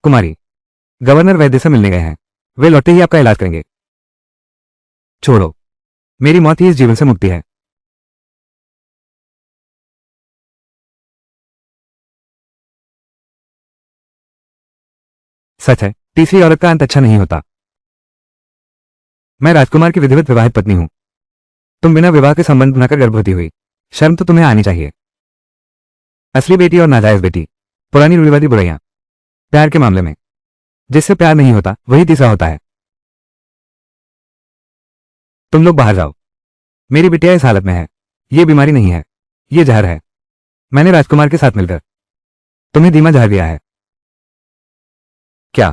कुमारी, governor वैद्य से मिलने गए हैं। वे लौटते ही आपका इलाज करेंगे। छोड़ो, मेरी मौत ही इस जीवन से मुक्ति है। सच है, तीसरी औरत का अंत अच्छा नहीं होता। मैं राजकुमार की विधिवत विवाहित पत्नी हूं। तुम बिना विवाह के संबंध बनाकर गर्भवती हुई। शर्म तो तुम्हें आनी चाहिए। असली बेटी और नाजायज बेटी, पुरानी रूढ़िवादी बुराइयां। प्यार के मामले में जिससे प्यार नहीं होता वही तीसरा होता है। तुम लोग बाहर जाओ। मेरी बिटिया इस हालत में है। ये बीमारी नहीं है, ये जहर है। मैंने राजकुमार के साथ मिलकर तुम्हें धीमा जहर दिया है। क्या?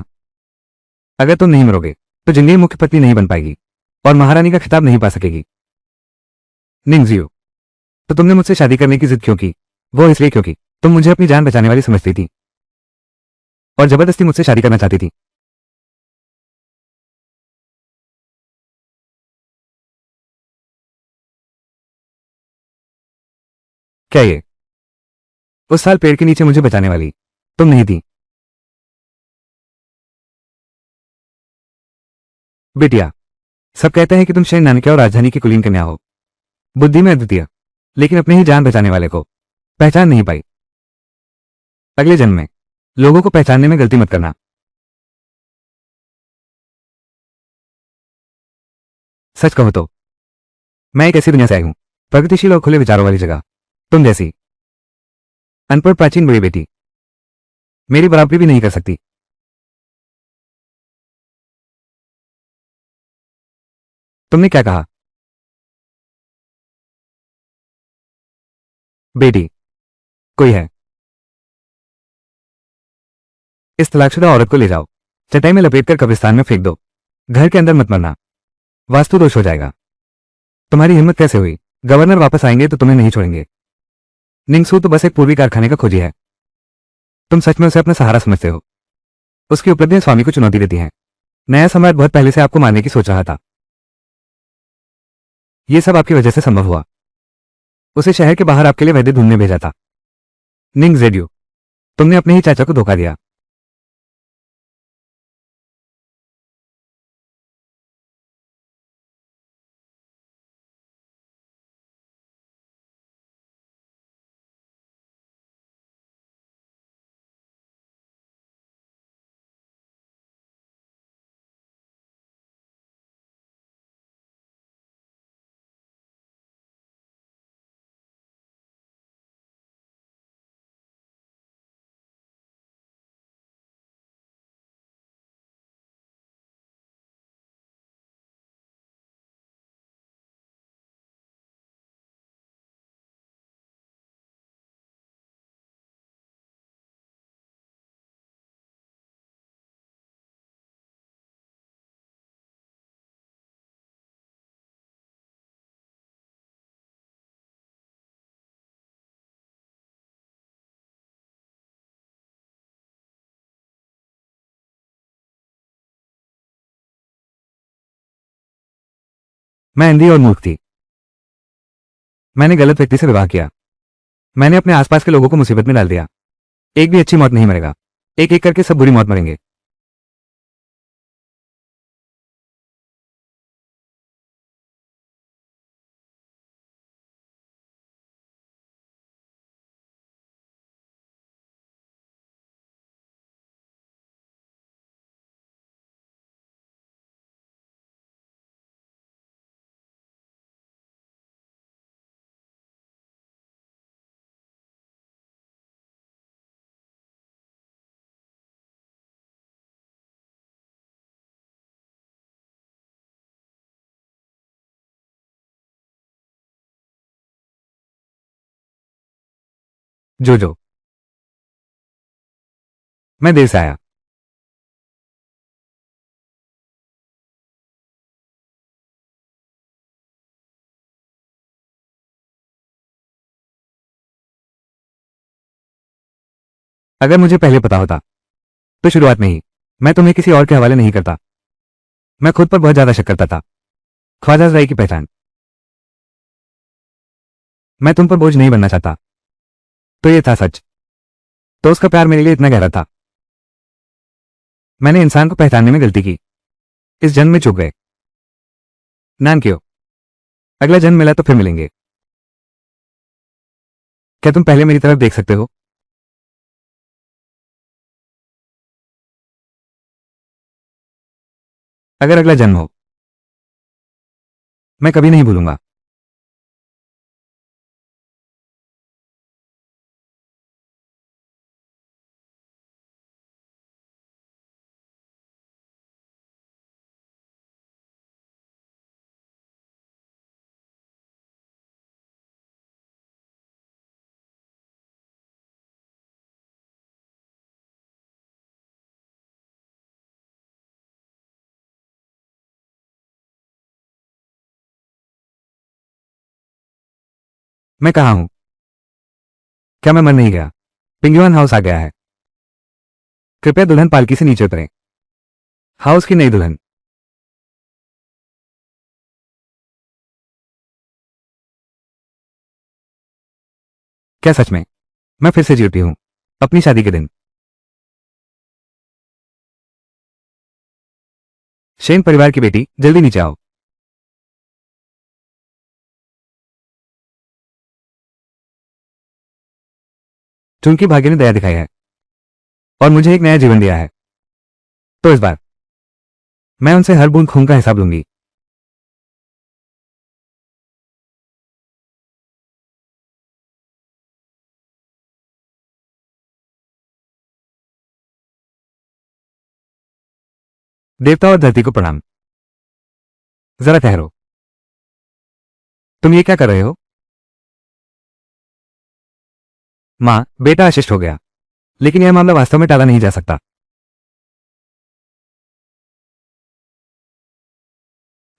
अगर तुम नहीं मरोगे तो जिंदगी मुख्य पत्नी नहीं बन पाएगी और महारानी का खिताब नहीं पा सकेगी। निंगजियो, तो तुमने मुझसे शादी करने की जिद क्यों की? वो इसलिए क्योंकि तुम मुझे अपनी जान बचाने वाली समझती थी और जबरदस्ती मुझसे शादी करना चाहती थी। क्या ये उस साल पेड़ के नीचे मुझे बचाने वाली तुम नहीं थी? बिटिया, सब कहते हैं कि तुम शयन नानक्या और राजधानी की कुलीन कन्या हो। बुद्धि में अद्वितीय, लेकिन अपने ही जान बचाने वाले को पहचान नहीं पाई। अगले जन्म में लोगों को पहचानने में गलती मत करना। सच कहो तो मैं एक ऐसी दुनिया से आई हूं, प्रगतिशील और खुले विचारों वाली जगह। तुम जैसी अनपढ़ प्राचीन बुरी बेटी मेरी बराबरी भी नहीं कर सकती। तुमने क्या कहा? बेटी, कोई है? इस तलाकशुदा औरत को ले जाओ, चटाई में लपेटकर कब्रिस्तान में फेंक दो। घर के अंदर मत मरना, वास्तु दोष हो जाएगा। तुम्हारी हिम्मत कैसे हुई? गवर्नर वापस आएंगे तो तुम्हें नहीं छोड़ेंगे। निंगसू तो बस एक पूर्वी कारखाने का खोजी है। तुम सच में उसे अपना सहारा समझते हो? उसकी उपलब्धियां स्वामी को चुनौती देती हैं। नया सम्राट बहुत पहले से आपको मारने की सोच रहा था। यह सब आपकी वजह से संभव हुआ। उसे शहर के बाहर आपके लिए वैद्य ढूंढने भेजा था। निंग जेड्यू, तुमने अपने ही चाचा को धोखा दिया। मैं अंधी और मूर्ख थी। मैंने गलत व्यक्ति से विवाह किया। मैंने अपने आसपास के लोगों को मुसीबत में डाल दिया। एक भी अच्छी मौत नहीं मरेगा, एक एक करके सब बुरी मौत मरेंगे। जो मैं देर से आया। अगर मुझे पहले पता होता तो शुरुआत में ही मैं तुम्हें किसी और के हवाले नहीं करता। मैं खुद पर बहुत ज्यादा शक करता था। ख्वाजा राय की पहचान। मैं तुम पर बोझ नहीं बनना चाहता। तो ये था सच। तो उसका प्यार मेरे लिए इतना गहरा था। मैंने इंसान को पहचानने में गलती की, इस जन्म में चूक गए। नान क्यों? अगला जन्म मिला तो फिर मिलेंगे। क्या तुम पहले मेरी तरफ देख सकते हो? अगर अगला जन्म हो, मैं कभी नहीं भूलूंगा। मैं कहाँ हूं? क्या मैं मर नहीं गया? पिंगुआन हाउस आ गया है। कृपया दुल्हन पालकी से नीचे उतरें। हाउस की नई दुल्हन। क्या सच में? मैं फिर से जी उठी हूं, अपनी शादी के दिन। शेन परिवार की बेटी, जल्दी नीचे आओ। चूंकि भाग्य ने दया दिखाई है और मुझे एक नया जीवन दिया है, तो इस बार मैं उनसे हर बूंद खून का हिसाब लूंगी। देवता और धरती को प्रणाम। जरा ठहरो। तुम ये क्या कर रहे हो? मां, बेटा अशिष्ट हो गया, लेकिन यह मामला वास्तव में टाला नहीं जा सकता।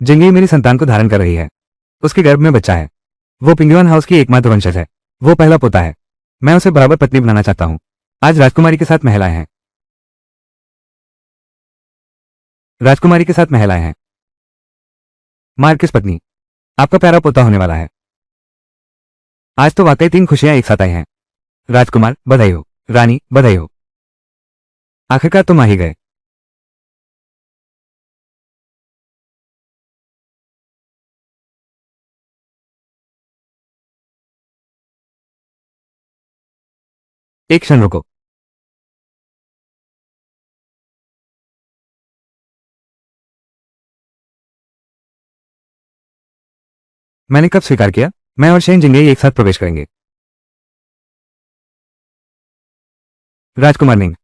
जिंगी मेरी संतान को धारण कर रही है। उसके गर्भ में बच्चा है। वो पिंगुआन हाउस की एकमात्र वंशज है। वो पहला पोता है। मैं उसे बराबर पत्नी बनाना चाहता हूं। आज राजकुमारी के साथ महल आए हैं। राजकुमारी के साथ महल आए हैं। मार्किस पत्नी, आपका प्यारा पोता होने वाला है। आज तो वाकई 3 खुशियां एक साथ आई हैं। राजकुमार, बधाई हो। रानी, बधाई हो। आखिरकार तुम आ ही गए। एक क्षण रुको। मैंने कब स्वीकार किया? मैं और शेन जिंगई एक साथ प्रवेश करेंगे। राजकुमार निंग,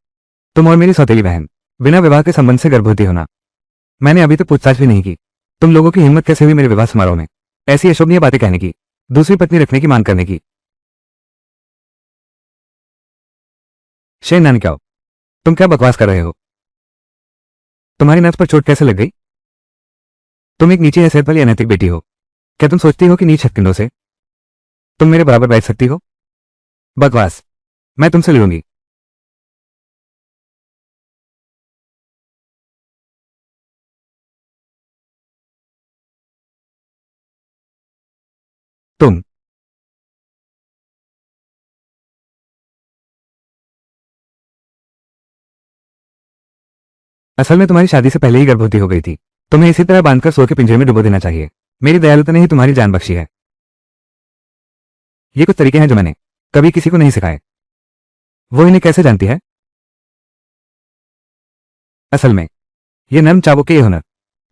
तुम और मेरी सौतेली बहन, बिना विवाह के संबंध से गर्भवती होना। मैंने अभी तक पूछताछ भी नहीं की। तुम लोगों की हिम्मत कैसे हुई मेरे विवाह समारोह में ऐसी अशोभनीय बातें कहने की, दूसरी पत्नी रखने की मांग करने की? शेन नानक्याओ, तुम क्या बकवास कर रहे हो? तुम्हारी नस पर चोट कैसे लग गई? तुम एक नीची हैसियत वाली अनैतिक बेटी हो। क्या तुम सोचती हो कि नीच हथकंडों से तुम मेरे बराबर बैठ सकती हो? बकवास। मैं तुमसे लड़ूंगी। तुम। असल में तुम्हारी शादी से पहले ही गर्भवती हो गई थी। तुम्हें इसी तरह बांधकर सो के पिंजरे में डुबो देना चाहिए। मेरी दयालुता ने ही तुम्हारी जान बख्शी है। ये कुछ तरीके हैं जो मैंने कभी किसी को नहीं सिखाए। वो इन्हें कैसे जानती है? असल में ये नर्म चाबुक के ये हुनर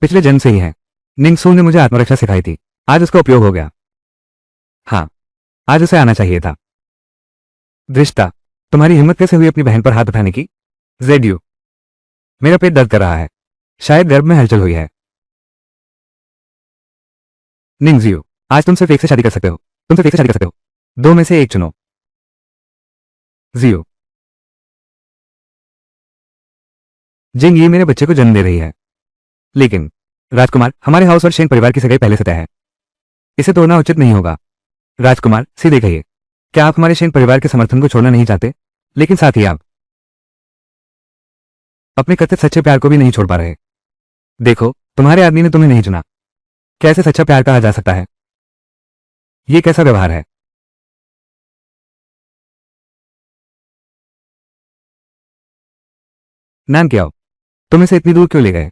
पिछले जन्म से ही है। निंगसू ने मुझे आत्मरक्षा सिखाई थी। आज उसका उपयोग हो गया। हाँ, आज उसे आना चाहिए था। दृष्टा, तुम्हारी हिम्मत कैसे हुई अपनी बहन पर हाथ उठाने की? जेड्यू, मेरा पेट दर्द कर रहा है। शायद गर्भ में हलचल हुई है। निंगजियो, आज तुम सिर्फ एक से शादी कर सकते हो। तुम सिर्फ एक से शादी कर सकते हो। दो में से एक चुनो। जियो, जिंग ये मेरे बच्चे को जन्म दे रही है। लेकिन राजकुमार, हमारे हाउस और शेन परिवार की सगाई पहले से तय है। इसे तोड़ना उचित नहीं होगा। राजकुमार, सीधे कहिए, क्या आप हमारे शेन परिवार के समर्थन को छोड़ना नहीं चाहते? लेकिन साथ ही आप अपने कथित सच्चे प्यार को भी नहीं छोड़ पा रहे। देखो, तुम्हारे आदमी ने तुम्हें नहीं चुना। कैसे सच्चा प्यार कहा जा सकता है? ये कैसा व्यवहार है? नान क्या हो? तुम इसे इतनी दूर क्यों ले गए?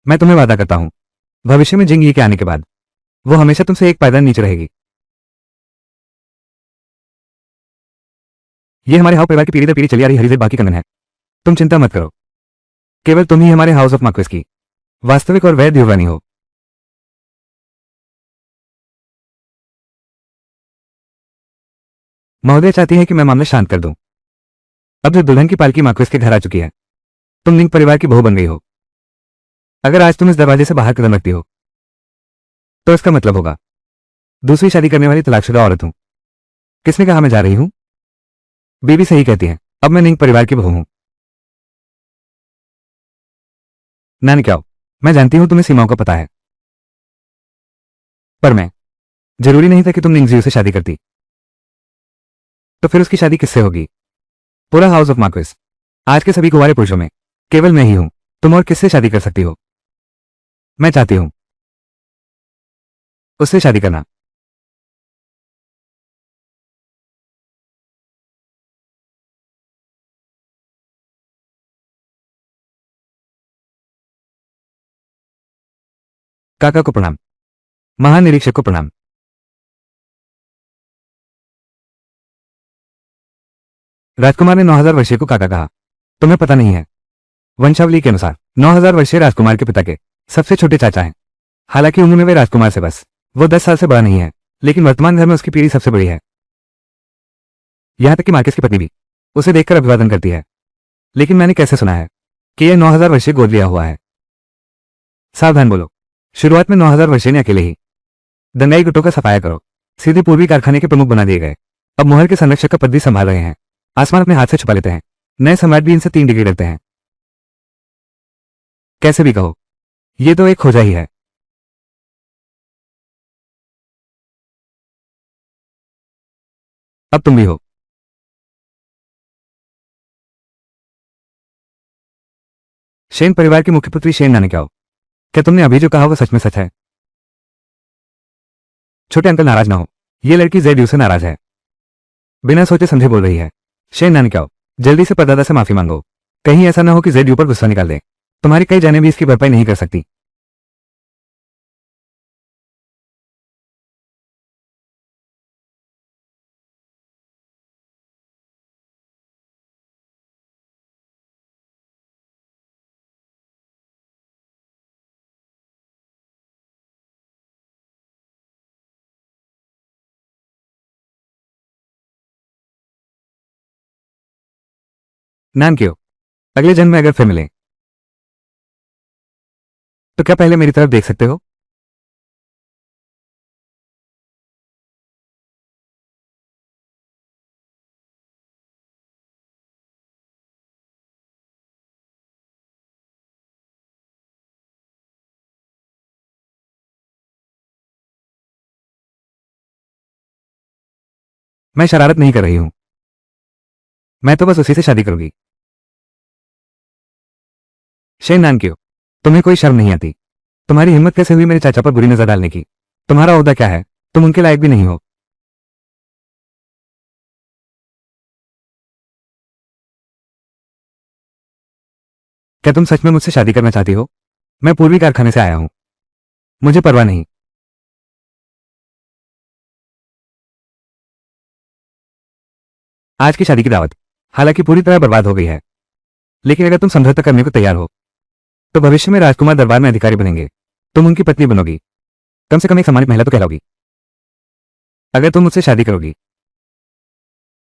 मैं तुम्हें वादा करता हूं, भविष्य में जिंग ये के आने के बाद वो हमेशा तुमसे एक पायदान नीचे रहेगी। ये हमारे हाउ परिवार की पीढ़ी दर पीढ़ी चली आ रही हरीजे बाकी कंगन है। तुम चिंता मत करो, केवल तुम ही हमारे हाउस ऑफ मार्क्वेस की वास्तविक और वैध युवरानी हो। महोदय चाहती है कि मैं मामला शांत कर दूं। अब जो दुल्हन की पालकी मार्क्वेस के घर आ चुकी है, तुम निंग परिवार की बहू बन गई हो। अगर आज तुम इस दरवाजे से बाहर कदम रखती हो तो इसका मतलब होगा दूसरी शादी करने वाली तलाकशुदा औरत हूं। किसने कहा मैं जा रही हूं? बीबी सही कहती है, अब मैं निंग परिवार की बहू हूं। नान क्या हो, मैं जानती हूं तुम्हें सीमाओं का पता है, पर मैं जरूरी नहीं था कि तुम निंगजियो से शादी करती। तो फिर उसकी शादी किससे होगी? पूरा हाउस ऑफ मार्क्वेस, आज के सभी कुंवारे पुरुषों में केवल मैं ही हूं। तुम और किससे शादी कर सकती हो? मैं चाहती हूं उससे शादी करना। काका को प्रणाम, महानिरीक्षक को प्रणाम। राजकुमार ने 9000 वर्षीय को काका कहा। तुम्हें पता नहीं है, वंशावली के अनुसार 9000 वर्षीय राजकुमार के पिता के सबसे छोटे चाचा हैं। हालांकि उम्र में वे राजकुमार से बस वो 10 साल से बड़ा नहीं है, लेकिन वर्तमान घर में उसकी पीढ़ी सबसे बड़ी है। यहां तक कि मार्केस की पत्नी भी उसे देखकर अभिवादन करती है। लेकिन मैंने कैसे सुना है कि यह 9000 वर्षीय गोद लिया हुआ है? सावधान बोलो, शुरुआत में 9000 वर्षीय ने अकेले ही दंगाई गुटों का सफाया करो सीधे पूर्वी कारखाने के प्रमुख बना दिए गए। अब मोहर के संरक्षक का पद भी संभाल रहे हैं। आसमान अपने हाथ से छुपा लेते हैं। नए सम्राट भी इनसे 3 डिग्री डरते हैं। कैसे भी कहो, ये तो एक खोजा ही है। अब तुम भी हो। शेन परिवार की मुख्य पुत्री शेन नाने क्या हो, क्या तुमने अभी जो कहा वो सच में सच है? छोटे अंकल नाराज ना हो, ये लड़की जेड यू से नाराज है। बिना सोचे समझे बोल रही है। शेन नाने क्या हो, जल्दी से परदादा से माफी मांगो। कहीं ऐसा ना हो कि जेड यू पर गुस्सा निकाल दे। तुम्हारी कई जाने भी इसकी भरपाई नहीं कर सकती। नान क्यों? अगले जन्म में अगर फिर मिले तो क्या पहले मेरी तरफ देख सकते हो? मैं शरारत नहीं कर रही हूं, मैं तो बस उसी से शादी करूंगी। शेन नान क्यों, तुम्हें कोई शर्म नहीं आती? तुम्हारी हिम्मत कैसे हुई मेरे चाचा पर बुरी नजर डालने की? तुम्हारा ओहदा क्या है? तुम उनके लायक भी नहीं हो। क्या तुम सच में मुझसे शादी करना चाहती हो? मैं पूर्वी कारखाने से आया हूं, मुझे परवाह नहीं। आज की शादी की दावत हालांकि पूरी तरह बर्बाद हो गई है, लेकिन अगर तुम समझौता करने को तैयार हो तो भविष्य में राजकुमार दरबार में अधिकारी बनेंगे। तुम उनकी पत्नी बनोगी, कम से कम एक सम्मानित महिला तो कहलाओगी। अगर तुम मुझसे शादी करोगी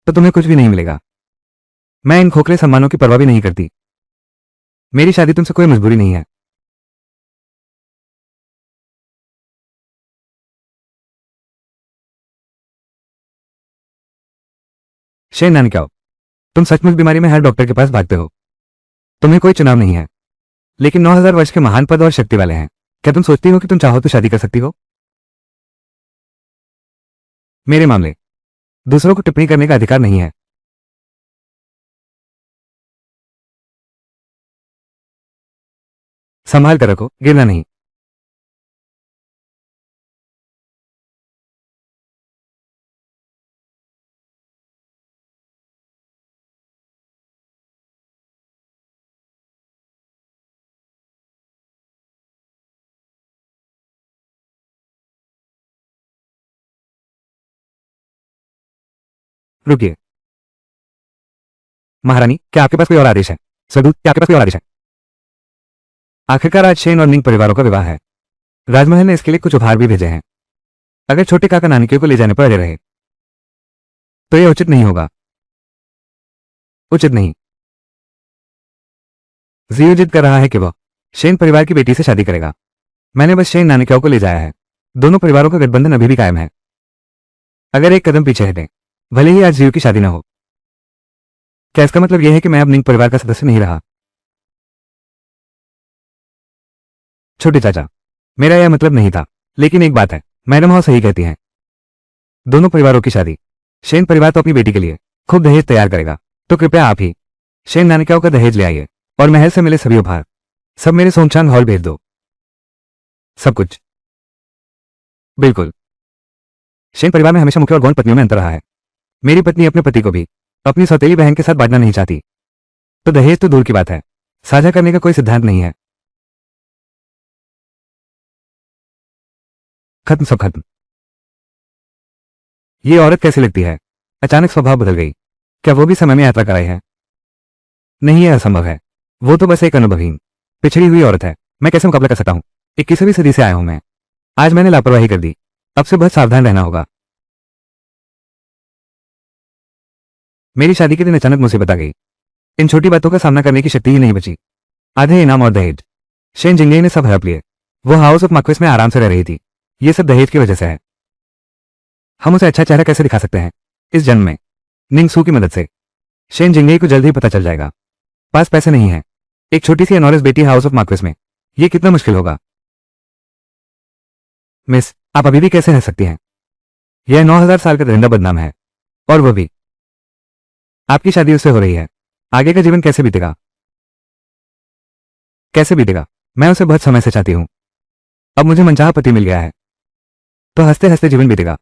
तो तुम्हें कुछ भी नहीं मिलेगा। मैं इन खोखले सम्मानों की परवाह भी नहीं करती। मेरी शादी तुमसे कोई मजबूरी नहीं है। शेन नान क्या हो, तुम सचमुच बीमारी में हर डॉक्टर के पास भागते हो। तुम्हें कोई चुनाव नहीं है, लेकिन 9000 वर्ष के महान पद और शक्ति वाले हैं। क्या तुम सोचती हो कि तुम चाहो तो शादी कर सकती हो? मेरे मामले दूसरों को टिप्पणी करने का अधिकार नहीं है। संभाल कर रखो, गिरना नहीं। रुकिए महारानी, क्या आपके पास कोई और आदेश है? स्वदूत, क्या आपके पास कोई और आदेश है? आखिरकार आज शेन और निंग परिवारों का विवाह है। राजमहल ने इसके लिए कुछ उपहार भी भेजे हैं। अगर छोटे काका नानकियों को ले जाने पर अड़े रहे तो यह उचित नहीं होगा। उचित नहीं। जियो जिद कर रहा है कि वह शेन परिवार की बेटी से शादी करेगा। मैंने बस शेन नानकियों को ले जाया है। दोनों परिवारों का गठबंधन अभी भी कायम है। अगर एक कदम पीछे हटें, भले ही आज जियो की शादी न हो, क्या इसका मतलब यह है कि मैं अब निंग परिवार का सदस्य नहीं रहा? छोटे चाचा, मेरा यह मतलब नहीं था, लेकिन एक बात है, मैडम हाउ सही कहती हैं। दोनों परिवारों की शादी, शेन परिवार तो अपनी बेटी के लिए खूब दहेज तैयार करेगा, तो कृपया आप ही शेन नानकियों का दहेज ले आइए और महल से मिले सभी उपहार सब मेरे सोमचांद हॉल भेज दो। सब कुछ। बिल्कुल। शेन परिवार में हमेशा मुख्य और गौण पत्नियों में अंतर रहा है। मेरी पत्नी अपने पति को भी अपनी सौतेली बहन के साथ बांटना नहीं चाहती, तो दहेज तो दूर की बात है, साझा करने का कोई सिद्धांत नहीं है। खत्म, सब खत्म। ये औरत कैसी लगती है? अचानक स्वभाव बदल गई। क्या वो भी समय में यात्रा कराई है? नहीं, यह असंभव है। वो तो बस एक अनुभवहीन पिछड़ी हुई औरत है। मैं कैसे मुकाबला कर सकता हूं? 21वीं सदी से आया हूं मैं। आज मैंने लापरवाही कर दी, अब से बहुत सावधान रहना होगा। मेरी शादी के दिन अचानक मुसीबत आ गई। इन छोटी बातों का सामना करने की शक्ति ही नहीं बची। आधे इनाम और दहेज, शेन जिंगले ने सब हड़प लिए। वो हाउस ऑफ मार्क्वेस में आराम से रह रही थी। ये सब दहेज की वजह से है। हम उसे अच्छा चेहरा कैसे दिखा सकते हैं इस जन्म में? निंग सू की मदद से। शेन जिंगले को जल्द ही पता चल जाएगा। पास पैसे नहीं है, एक छोटी सी एनोरस बेटी हाउस ऑफ मार्क्वेस में, यह कितना मुश्किल होगा। मिस, आप अभी भी कैसे रह सकती हैं? यह 9000 साल का दरिंदा बदनाम है, और वो भी आपकी शादी उससे हो रही है। आगे का जीवन कैसे बीतेगा? कैसे बीतेगा? मैं उसे बहुत समय से चाहती हूं। अब मुझे मनचाहा पति मिल गया है, तो हंसते हंसते जीवन बीतेगा।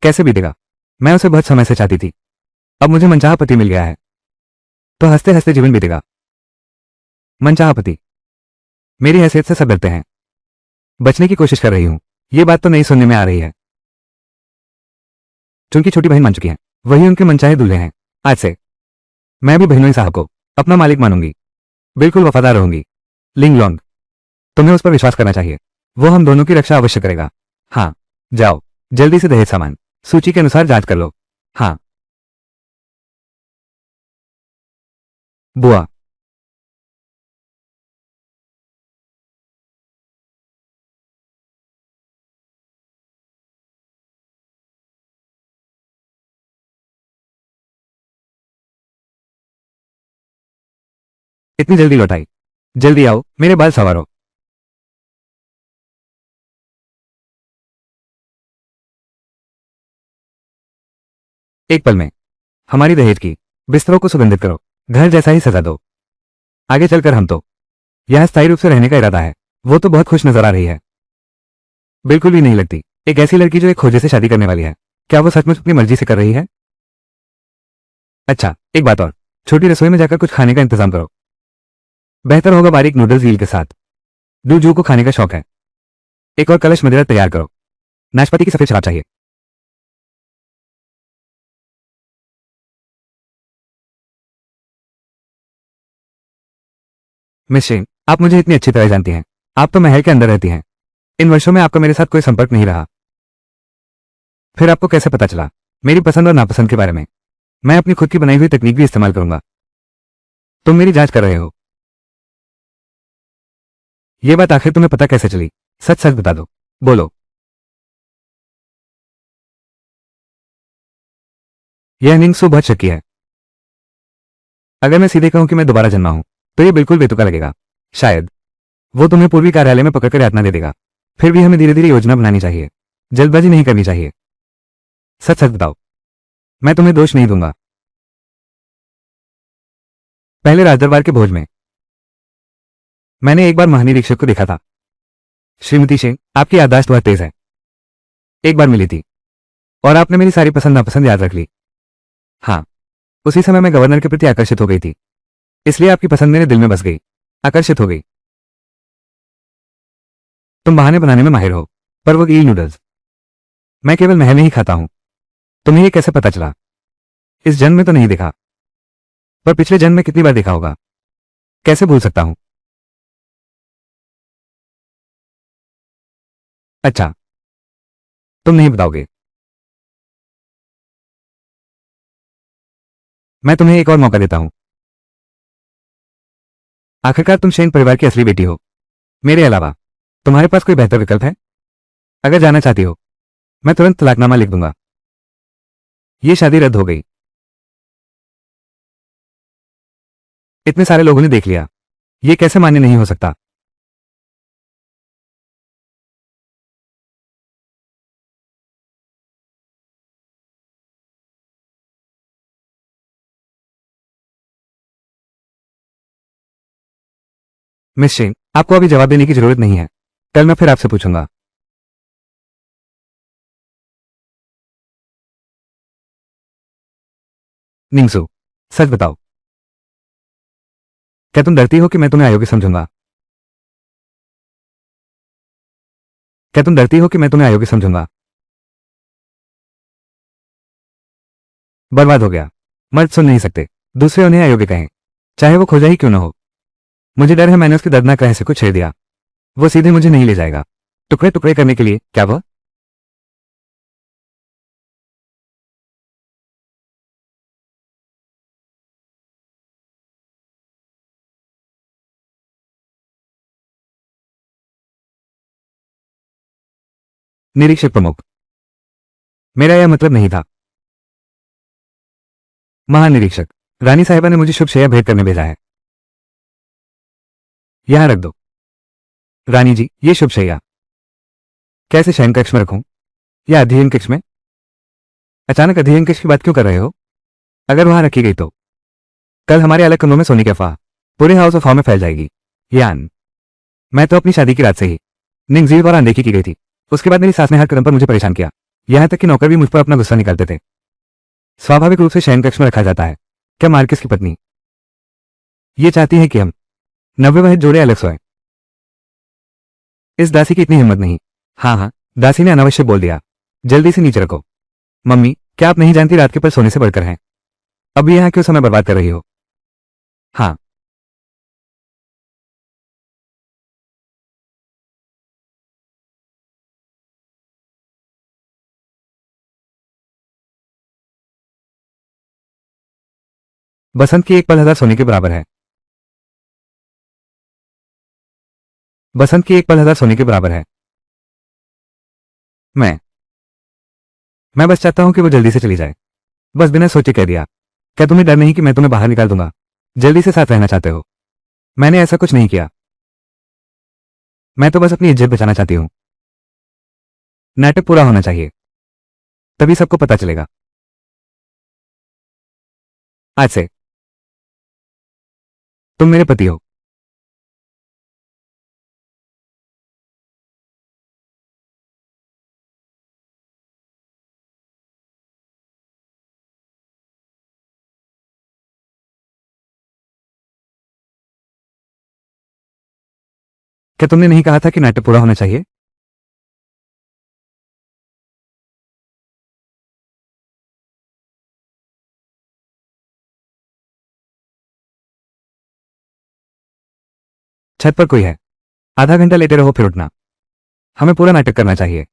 कैसे बीतेगा? मैं उसे बहुत समय से चाहती थी, अब मुझे मनचाहा पति मिल गया है, तो हंसते हंसते जीवन बीतेगा। मनचाहा पति। मेरी हैसियत से सब डरते हैं। बचने की कोशिश कर रही हूं। यह बात तो नहीं सुनने में आ रही है। चूंकि छोटी बहन मान चुकी है, वही उनके मनचाहे दूल्हे हैं। आज से मैं भी बहनोई साहब को अपना मालिक मानूंगी, बिल्कुल वफादार रहूंगी। लिंग लॉन्ग, तुम्हें उस पर विश्वास करना चाहिए। वो हम दोनों की रक्षा अवश्य करेगा। हाँ, जाओ जल्दी से दहेज सामान सूची के अनुसार जांच कर लो। हाँ बुआ। इतनी जल्दी लौटाई? जल्दी आओ, मेरे बाल संवारो। एक पल में हमारी दहेज की बिस्तरों को सुगंधित करो, घर जैसा ही सजा दो। आगे चलकर हम तो यह स्थायी रूप से रहने का इरादा है। वो तो बहुत खुश नजर आ रही है। बिल्कुल भी नहीं लगती एक ऐसी लड़की जो एक खोजे से शादी करने वाली है। क्या वो सचमुच अपनी मर्जी से कर रही है? अच्छा, एक बात और, छोटी रसोई में जाकर कुछ खाने का इंतजाम करो। बेहतर होगा बारीक नूडल्स ईल के साथ। जू को खाने का शौक है। एक और कलश मदिरा तैयार करो। नाशपाती की सफेद शराब चाहिए। मिस शेन, आप मुझे इतनी अच्छी तरह जानती हैं। आप तो महल के अंदर रहती हैं। इन वर्षों में आपका मेरे साथ कोई संपर्क नहीं रहा, फिर आपको कैसे पता चला मेरी पसंद और नापसंद के बारे में? मैं अपनी खुद की बनाई हुई तकनीक भी इस्तेमाल करूंगा। तुम मेरी जांच कर रहे हो? यह बात आखिर तुम्हें पता कैसे चली? सच सच बता दो, बोलो। यह निंगसू बहुत शक्की है। अगर मैं सीधे कहूं कि मैं दोबारा जन्मा हूं, तो यह बिल्कुल बेतुका लगेगा। शायद वो तुम्हें पूर्वी कार्यालय में पकड़कर यातना दे देगा। फिर भी हमें धीरे धीरे योजना बनानी चाहिए, जल्दबाजी नहीं करनी चाहिए। सच सच बताओ, मैं तुम्हें दोष नहीं दूंगा। पहले राजदरबार के भोज में मैंने एक बार महानिरीक्षक को देखा था। श्रीमती सिंह, आपकी याददाश्त बहुत तेज है। एक बार मिली थी और आपने मेरी सारी पसंद नापसंद याद रख ली। हाँ, उसी समय मैं गवर्नर के प्रति आकर्षित हो गई थी, इसलिए आपकी पसंद मेरे दिल में बस गई, आकर्षित हो गई। तुम बहाने बनाने में माहिर हो, पर वो ईल नूडल्स मैं केवल महल में ही खाता हूं। तुम्हें ये कैसे पता चला? इस जन्म में तो नहीं देखा, पर पिछले जन्म में कितनी बार देखा होगा। कैसे भूल सकता हूं? अच्छा, तुम नहीं बताओगे। मैं तुम्हें एक और मौका देता हूं। आखिरकार तुम शेन परिवार की असली बेटी हो। मेरे अलावा तुम्हारे पास कोई बेहतर विकल्प है? अगर जाना चाहती हो, मैं तुरंत तलाकनामा लिख दूंगा। ये शादी रद्द हो गई। इतने सारे लोगों ने देख लिया। ये कैसे मान्य नहीं हो सकता? मिस शेन, आपको अभी जवाब देने की जरूरत नहीं है। कल मैं फिर आपसे पूछूंगा। निंगसू, सच बताओ, क्या तुम डरती हो कि मैं तुम्हें अयोग्य समझूंगा? क्या तुम डरती हो कि मैं तुम्हें अयोग्य समझूंगा? बर्बाद हो गया। मर्द सुन नहीं सकते, दूसरे उन्हें अयोग्य कहें, चाहे वो खोजा ही क्यों ना हो। मुझे डर है मैंने उसके दर्दनाक रहस्य को छेड़ दिया। वो सीधे मुझे नहीं ले जाएगा, टुकड़े टुकड़े करने के लिए। क्या वो? निरीक्षक प्रमुख, मेरा यह मतलब नहीं था। महानिरीक्षक, रानी साहिबा ने मुझे शुभ शैया भेंट करने भेजा है। यहां रख दो। रानी जी, ये शुभ शैया कैसे शयन कक्ष में रखूं या अध्ययन कक्ष में? अचानक अध्ययन कक्ष की बात क्यों कर रहे हो? अगर वहां रखी गई तो कल हमारे अलग कमरों में सोने की अफवाह पूरे हाउस ऑफ हॉ में फैल जाएगी। यान, मैं तो अपनी शादी की रात से ही निंगजीव और अनदेखी की गई थी। उसके बाद मेरी सास ने हर कदम पर मुझे परेशान किया। यहां तक कि नौकर भी मुझ पर अपना गुस्सा निकालते थे। स्वाभाविक रूप से शयन कक्ष में रखा जाता है। क्या मार्किस की पत्नी ये चाहती है कि हम नवविवाहित जोड़े अलग सोएं? इस दासी की इतनी हिम्मत नहीं। हाँ हाँ, दासी ने अनावश्यक बोल दिया। जल्दी से नीचे रखो। मम्मी, क्या आप नहीं जानती रात के पल सोने से बढ़कर हैं? अब भी यहाँ क्यों समय बर्बाद कर रही हो? हाँ, बसंत की एक पल हजार सोने के बराबर है। बसंत की एक पल हजार सोने के बराबर है। मैं मैं बस चाहता हूं कि वो जल्दी से चली जाए। बस बिना सोचे कह दिया। क्या तुम्हें डर नहीं कि मैं तुम्हें बाहर निकाल दूंगा? जल्दी से साथ रहना चाहते हो? मैंने ऐसा कुछ नहीं किया। मैं तो बस अपनी इज्जत बचाना चाहती हूँ। नाटक पूरा होना चाहिए, तभी सबको पता चलेगा। आज से तुम मेरे पति हो। क्या तुमने नहीं कहा था कि नाटक पूरा होना चाहिए? छत पर कोई है। आधा घंटा लेटे रहो फिर उठना। हमें पूरा नाटक करना चाहिए।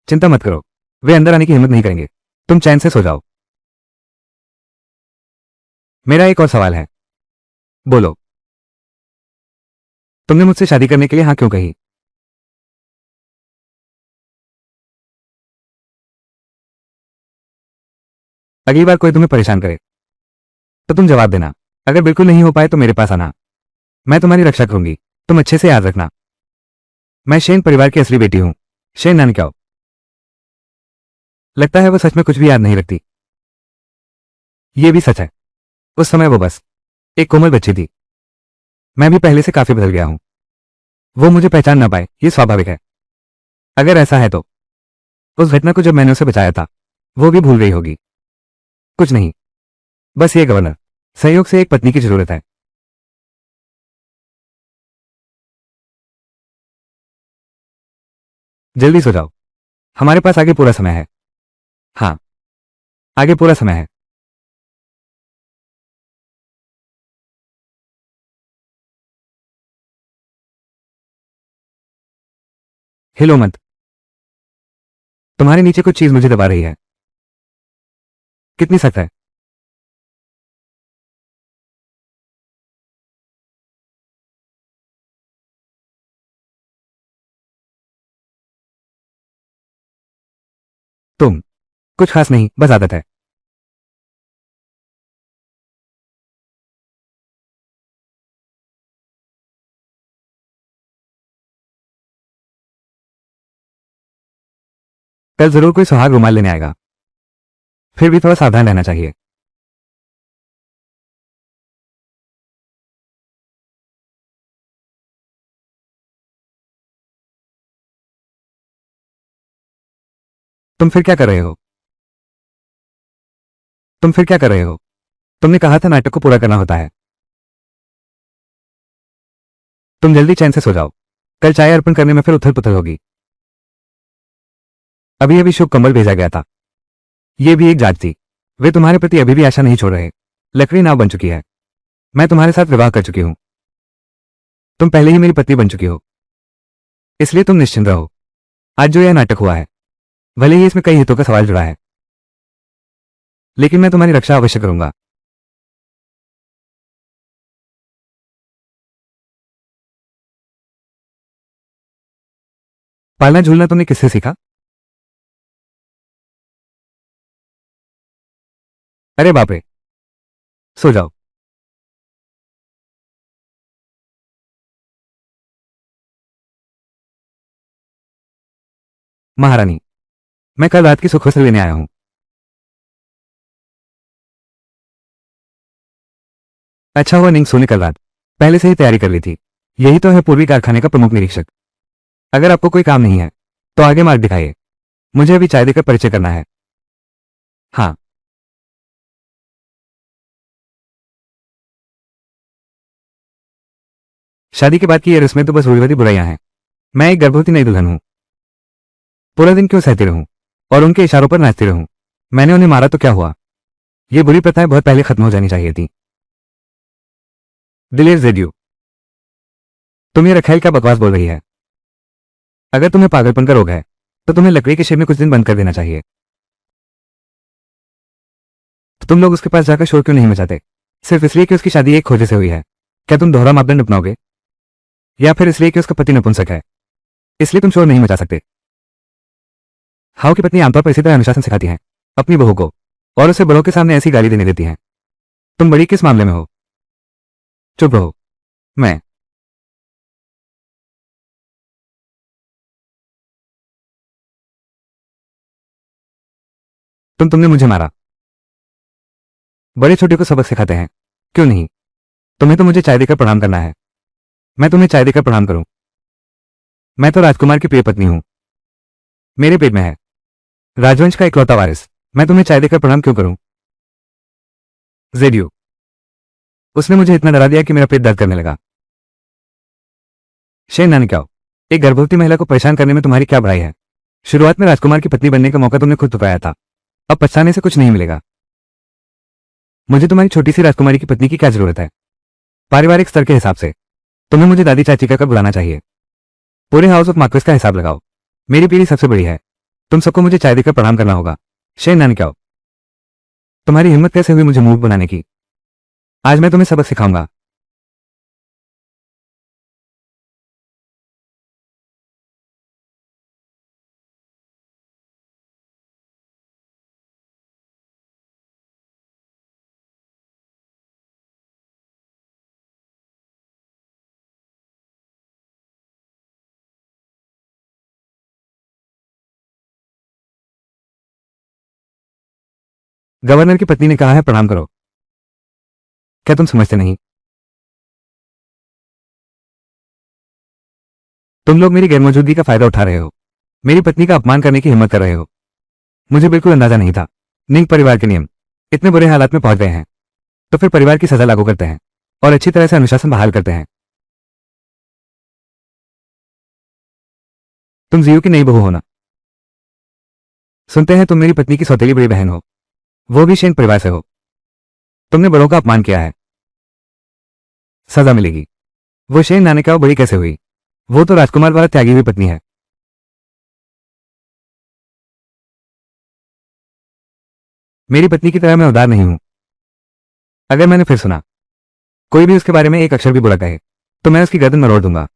चिंता मत करो, वे अंदर आने की हिम्मत नहीं करेंगे। तुम चैन से सो जाओ। मेरा एक और सवाल है। बोलो, तुमने मुझसे शादी करने के लिए हाँ क्यों कही? अगली बार कोई तुम्हें परेशान करे तो तुम जवाब देना। अगर बिल्कुल नहीं हो पाए तो मेरे पास आना। मैं तुम्हारी रक्षा करूंगी। तुम अच्छे से याद रखना, मैं शेन परिवार की असली बेटी हूं। शेन नानक्याओ। लगता है वो सच में कुछ भी याद नहीं रखती। ये भी सच है। उस समय वो बस एक कोमल बच्ची थी। मैं भी पहले से काफी बदल गया हूं। वो मुझे पहचान ना पाए, ये स्वाभाविक है। अगर ऐसा है तो उस घटना को जब मैंने उसे बचाया था, वो भी भूल गई होगी। कुछ नहीं, बस ये गवर्नर सहयोग से एक पत्नी की जरूरत है। जल्दी सो जाओ, हमारे पास आगे पूरा समय है। हाँ, आगे पूरा समय है। हिलो मत, तुम्हारे नीचे कुछ चीज मुझे दबा रही है। कितनी सख्त है? तुम, कुछ खास नहीं, बस आदत है। कल जरूर कोई सुहाग रुमाल लेने आएगा, फिर भी थोड़ा सावधान रहना चाहिए। तुम फिर क्या कर रहे हो? तुम फिर क्या कर रहे हो? तुमने कहा था नाटक को पूरा करना होता है। तुम जल्दी चैन से सो जाओ, कल चाय अर्पण करने में फिर उथल पुथल होगी। अभी अभी शुभ कंबल भेजा गया था। ये भी एक जांच थी, वे तुम्हारे प्रति अभी भी आशा नहीं छोड़ रहे। लकड़ी नाव बन चुकी है, मैं तुम्हारे साथ विवाह कर चुकी हूं। तुम पहले ही मेरी पत्नी बन चुकी हो, इसलिए तुम निश्चिंत रहो। आज जो यह नाटक हुआ है, भले ही इसमें कई हितों का सवाल जुड़ा है, लेकिन मैं तुम्हारी रक्षा अवश्य करूंगा। पालना झूलना तुमने किससे सीखा? अरे बाप रे, सो जाओ। महारानी, मैं कल रात की सुखों लेने आया हूं। अच्छा हुआ नींद सोने कल रात पहले से ही तैयारी कर ली थी। यही तो है पूर्वी कारखाने का प्रमुख निरीक्षक। अगर आपको कोई काम नहीं है तो आगे मार्ग दिखाइए, मुझे अभी चाय देकर परिचय करना है। हाँ, शादी के बाद की ये रस्में तो बस रूढ़िवादी बुराइयां हैं। मैं एक गर्भवती नई दुल्हन हूं, पूरा दिन क्यों सहती रहूं और उनके इशारों पर नाचती रहूं? मैंने उन्हें मारा तो क्या हुआ? ये बुरी प्रथाएं बहुत पहले खत्म हो जानी चाहिए थी। दिलेर जेड्यू, तुम ये रखेल क्या बकवास बोल रही है? अगर तुम्हें पागलपन का रोग है तो तुम्हें लकड़ी के शेड में कुछ दिन बंद कर देना चाहिए। तो तुम लोग उसके पास जाकर शोर क्यों नहीं मचाते? सिर्फ इसलिए कि उसकी शादी एक खोजे से हुई है? क्या तुम दोहरा मापदंड अपनाओगे? या फिर इसलिए कि उसका पति नपुंसक है इसलिए तुम शोर नहीं मचा सकते? हाउ की पत्नी आमतौर पर इसी तरह अनुशासन सिखाती हैं अपनी बहू को, और उसे बड़ों के सामने ऐसी गाली देने देती हैं। तुम बड़ी किस मामले में हो? चुप रहो। मैं तुमने मुझे मारा। बड़े छोटे को सबक सिखाते हैं, क्यों नहीं? तुम्हें तो मुझे चाय देकर प्रणाम करना है। मैं तुम्हें चाय देकर प्रणाम करूं? मैं तो राजकुमार की प्रिय पत्नी हूं, मेरे पेट में है राजवंश का इकलौता वारिस। मैं तुम्हें चाय देकर प्रणाम क्यों करूं? जेडियो, उसने मुझे इतना डरा दिया कि मेरा पेट दर्द करने लगा। शेन नानी क्या? एक गर्भवती महिला को परेशान करने में तुम्हारी क्या बुराई है? शुरुआत में राजकुमार की पत्नी बनने का मौका तुमने खुद ठुकराया था, अब पछताने से कुछ नहीं मिलेगा। मुझे तुम्हारी छोटी सी राजकुमारी की पत्नी की क्या जरूरत है? पारिवारिक स्तर के हिसाब से तुम्हें मुझे दादी चाची कहकर बुलाना चाहिए। पूरे हाउस ऑफ मार्क्वेस का हिसाब लगाओ, मेरी पीढ़ी सबसे बड़ी है। तुम सबको मुझे चाय देकर प्रणाम करना होगा। शेन नानी क्या? तुम्हारी हिम्मत कैसे हुई मुझे मूर्ख बनाने की? आज मैं तुम्हें सबक सिखाऊंगा। गवर्नर की पत्नी ने कहा है प्रणाम करो, क्या तुम समझते नहीं? तुम लोग मेरी गैरमौजूदगी का फायदा उठा रहे हो, मेरी पत्नी का अपमान करने की हिम्मत कर रहे हो। मुझे बिल्कुल अंदाजा नहीं था। निंग परिवार के नियम इतने बुरे हालात में पहुंच गए हैं तो फिर परिवार की सजा लागू करते हैं और अच्छी तरह से अनुशासन बहाल करते हैं। तुम जियो की नई बहू हो ना? सुनते हैं तुम मेरी पत्नी की सौतेली बड़ी बहन हो, वो भी सेन परिवार से हो। तुमने बड़ों का अपमान किया है, सजा मिलेगी। वो शेन नाने का बड़ी कैसे हुई? वो तो राजकुमार द्वारा त्यागी हुई पत्नी है। मेरी पत्नी की तरह मैं उदार नहीं हूं। अगर मैंने फिर सुना कोई भी उसके बारे में एक अक्षर भी बुरा कहे तो मैं उसकी गर्दन मरोड़ दूंगा।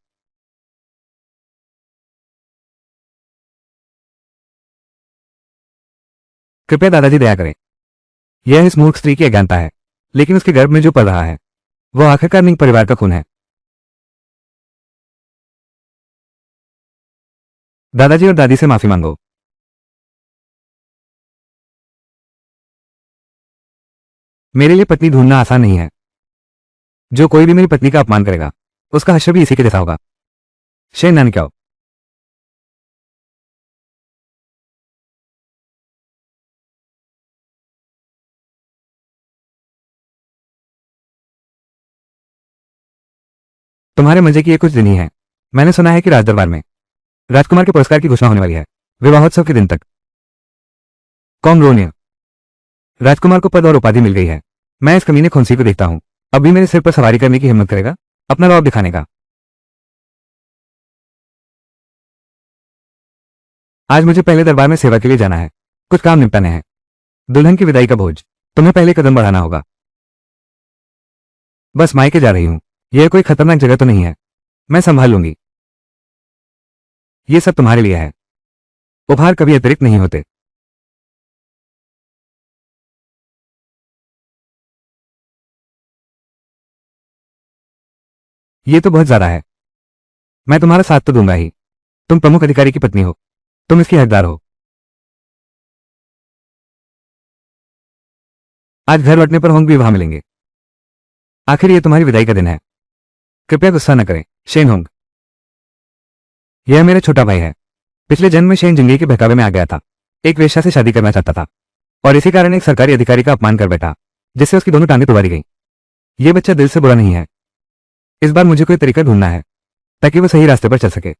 कृपया दादाजी दया करें। यह इस मूर्ख स्त्री की अज्ञानता है, लेकिन उसके गर्भ में जो पल रहा है वो आखिरकार मिंग परिवार का खून है। दादाजी और दादी से माफी मांगो। मेरे लिए पत्नी ढूंढना आसान नहीं है। जो कोई भी मेरी पत्नी का अपमान करेगा उसका हश्र भी इसी के जैसा होगा। शेन नान क्या हो? तुम्हारे मजे की ये कुछ दिन ही है। मैंने सुना है कि राजदरबार में राजकुमार के पुरस्कार की घोषणा होने वाली है, विवाहोत्सव के दिन तक। कौन रोनिया? राजकुमार को पद और उपाधि मिल गई है। मैं इस कमीने खुंसी को देखता हूं, अब भी मेरे सिर पर सवारी करने की हिम्मत करेगा, अपना रौब दिखाने का। आज मुझे पहले दरबार में सेवा के लिए जाना है, कुछ काम निपटाने हैं। दुल्हन की विदाई का भोज तुम्हें पहले कदम बढ़ाना होगा। बस मायके जा रही हूं, यह कोई खतरनाक जगह तो नहीं है, मैं संभाल लूंगी। ये सब तुम्हारे लिए है, उपहार कभी अतिरिक्त नहीं होते। ये तो बहुत ज्यादा है। मैं तुम्हारा साथ तो दूंगा ही, तुम प्रमुख अधिकारी की पत्नी हो, तुम इसकी हकदार हो। आज घर लौटने पर होंग भी वहां मिलेंगे। आखिर ये तुम्हारी विदाई का दिन है, कृपया गुस्सा न करें। शेन होंग, यह मेरा छोटा भाई है। पिछले जन्म में शेन जिंदगी के बहकावे में आ गया था, एक वेश्या से शादी करना चाहता था और इसी कारण एक सरकारी अधिकारी का अपमान कर बैठा, जिससे उसकी दोनों टांगें तुड़वारी गई। ये बच्चा दिल से बुरा नहीं है। इस बार मुझे कोई तरीका ढूंढना है ताकि वो सही रास्ते पर चल सके।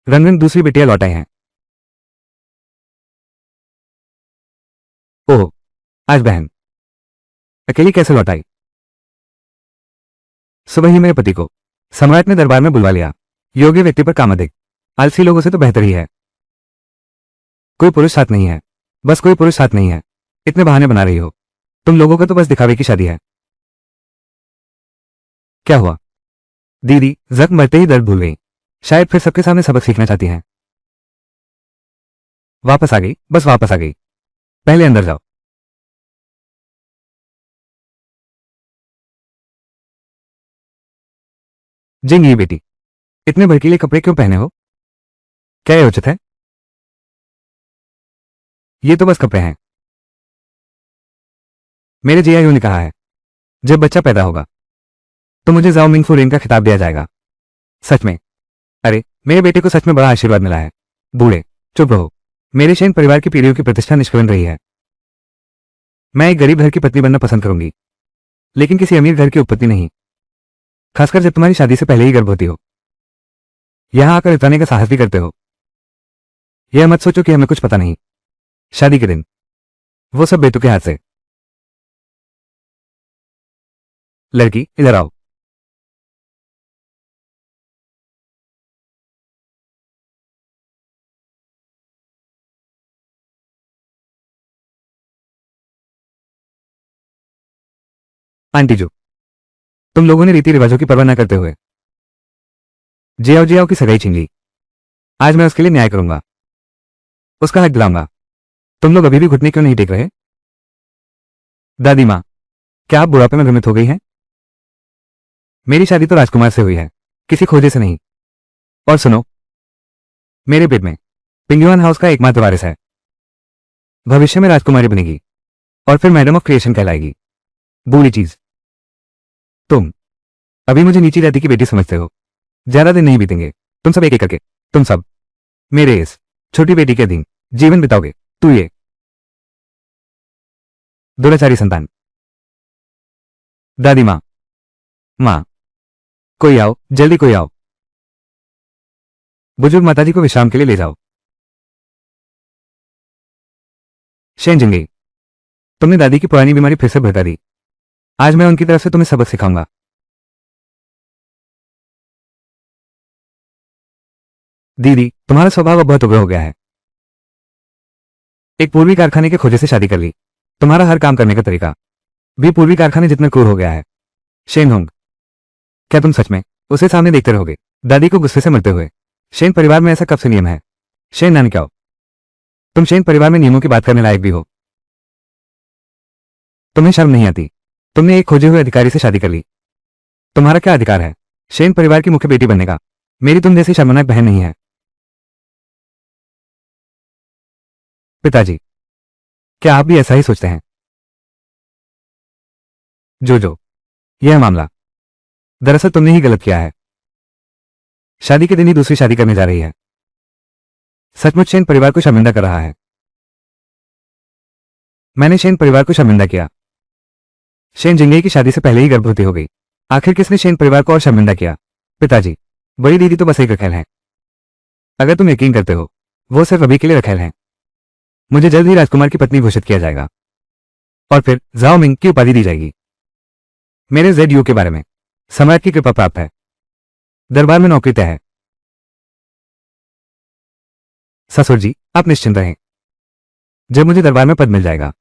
रंगन दूसरी बिटिया लौट आए हैं। ओह, आज बहन अकेली कैसे लौट आई? सुबह ही मेरे पति को सम्राट ने दरबार में बुलवा लिया। योग्य व्यक्ति पर काम अधिक, आलसी लोगों से तो बेहतर ही है। कोई पुरुष साथ नहीं है, बस कोई पुरुष साथ नहीं है। इतने बहाने बना रही हो, तुम लोगों का तो बस दिखावे की शादी है। क्या हुआ? दीदी जख्म मरते ही दर्द भूल गई, शायद फिर सबके सामने सबक सीखना चाहती हैं। वापस आ गई, बस वापस आ गई। पहले अंदर जाओ। जिंगी बेटी, इतने भड़कीले कपड़े क्यों पहने हो? क्या ये उचित है? ये तो बस कपड़े हैं। मेरे जीआईओ ने कहा है जब बच्चा पैदा होगा तो मुझे जाओ मिंग फुरेन का खिताब दिया जाएगा। सच में? अरे, मेरे बेटे को सच में बड़ा आशीर्वाद मिला है। बूढ़े चुप रहो। मेरे शैन परिवार की पीढ़ियों की प्रतिष्ठा निष्कलन रही है। मैं एक गरीब घर की पत्नी बनना पसंद करूंगी, लेकिन किसी अमीर घर की उत्पत्ति नहीं, खासकर जब तुम्हारी शादी से पहले ही गर्भवती हो। यहां आकर इताने का साहस भी करते हो। यह मत सोचो कि हमें कुछ पता नहीं। शादी के दिन वो सब बेटू के हाथ से। लड़की इधर आओ। आंटी जो, तुम लोगों ने रीति रिवाजों की परवाह न करते हुए जियाओ की सगाई छीन ली। आज मैं उसके लिए न्याय करूंगा, उसका हक दिलाऊंगा। तुम लोग अभी भी घुटने क्यों नहीं टेक रहे? दादी माँ, क्या आप बुढ़ापे में भ्रमित हो गई हैं? मेरी शादी तो राजकुमार से हुई है, किसी खोजे से नहीं। और सुनो, मेरे पेट में पिंगुआन हाउस का एकमात्र वारिस है। भविष्य में राजकुमारी बनेगी और फिर मैडम ऑफ क्रिएशन कहलाएगी। बूढ़ी चीज। तुम अभी मुझे नीची जाति की बेटी समझते हो। ज्यादा दिन नहीं बीतेंगे, तुम सब एक एक करके, तुम सब मेरे इस छोटी बेटी के अधीन जीवन बिताओगे। तू ये दुराचारी संतान। दादी माँ, माँ, कोई आओ, जल्दी कोई आओ। बुजुर्ग माताजी को विश्राम के लिए ले जाओ। शेन जिंगई, तुमने दादी की पुरानी बीमारी फिर से भड़का दी। आज मैं उनकी तरफ से तुम्हें सबक सिखाऊंगा। दीदी, तुम्हारा स्वभाव अब बहुत उग्र हो गया है। एक पूर्वी कारखाने के खोजे से शादी कर ली। तुम्हारा हर काम करने का तरीका भी पूर्वी कारखाने जितना क्रूर हो गया है। शेन होंग, क्या तुम सच में उसे सामने देखते रहोगे, दादी को गुस्से से मरते हुए? शेन परिवार में ऐसा कब से नियम है? शेन नानक्याओ, तुम शेन परिवार में नियमों की बात करने लायक भी हो? तुम्हें शर्म नहीं आती? तुमने एक खोजे हुए अधिकारी से शादी कर ली। तुम्हारा क्या अधिकार है शेन परिवार की मुख्य बेटी बनने का? मेरी तुम जैसी शर्मनाक बहन नहीं है। पिताजी, क्या आप भी ऐसा ही सोचते हैं? जो यह मामला दरअसल तुमने ही गलत किया है। शादी के दिन ही दूसरी शादी करने जा रही है। सचमुच शेन परिवार को शर्मिंदा कर रहा है। मैंने शेन परिवार को शर्मिंदा किया। शेन जिंगई की शादी से पहले ही गर्भवती हो गई। आखिर किसने शेन परिवार को और शर्मिंदा किया? पिताजी, बड़ी दीदी तो बस एक रखेल है। अगर तुम यकीन करते हो, वो सिर्फ अभी के लिए रखेल है। मुझे जल्द ही राजकुमार की पत्नी घोषित किया जाएगा और फिर जाओ मिंग की उपाधि दी जाएगी। मेरे ZU के बारे में सम्राट की कृपा प्राप्त है। दरबार में नौकरी तय है। ससुर जी, आप निश्चिंत रहें। जब मुझे दरबार में पद मिल जाएगा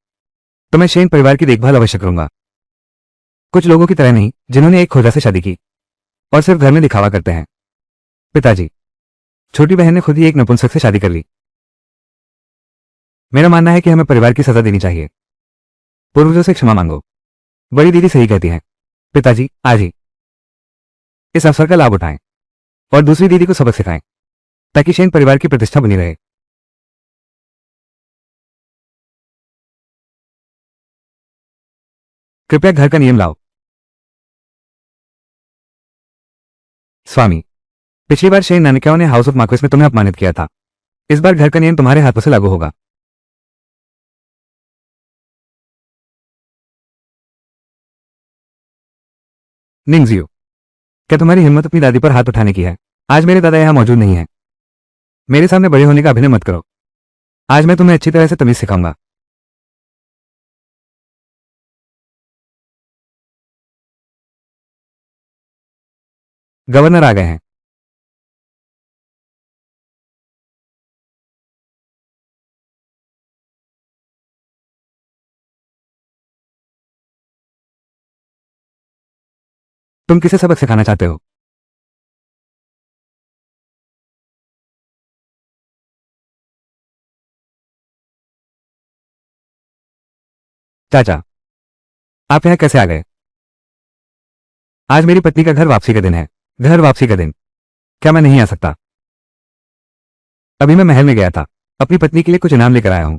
तो मैं शेन परिवार की देखभाल अवश्य करूंगा। कुछ लोगों की तरह नहीं जिन्होंने एक खोजा से शादी की और सिर्फ घर में दिखावा करते हैं। पिताजी, छोटी बहन ने खुद ही एक नपुंसक से शादी कर ली। मेरा मानना है कि हमें परिवार की सजा देनी चाहिए। पूर्वजों से क्षमा मांगो। बड़ी दीदी सही कहती हैं। पिताजी, आज ही इस अवसर का लाभ उठाएं और दूसरी दीदी को सबक सिखाएं ताकि शेन परिवार की प्रतिष्ठा बनी रहे। कृपया घर का नियम लाओ। स्वामी, पिछली बार शेन नानक्याओं ने हाउस ऑफ मार्क्वेस में तुम्हें अपमानित किया था। इस बार घर का नियम तुम्हारे हाथों से लागू होगा। निंगजियो, क्या तुम्हारी हिम्मत अपनी दादी पर हाथ उठाने की है? आज मेरे दादा यहां मौजूद नहीं है। मेरे सामने बड़े होने का अभिनय मत करो। आज मैं तुम्हें अच्छी तरह से तमीज सिखाऊंगा। गवर्नर आ गए हैं। तुम किसे सबक सिखाना चाहते हो? चाचा, आप यहां कैसे आ गए? आज मेरी पत्नी का घर वापसी का दिन है। घर वापसी का दिन? क्या मैं नहीं आ सकता? अभी मैं महल में गया था, अपनी पत्नी के लिए कुछ इनाम लेकर आया हूं।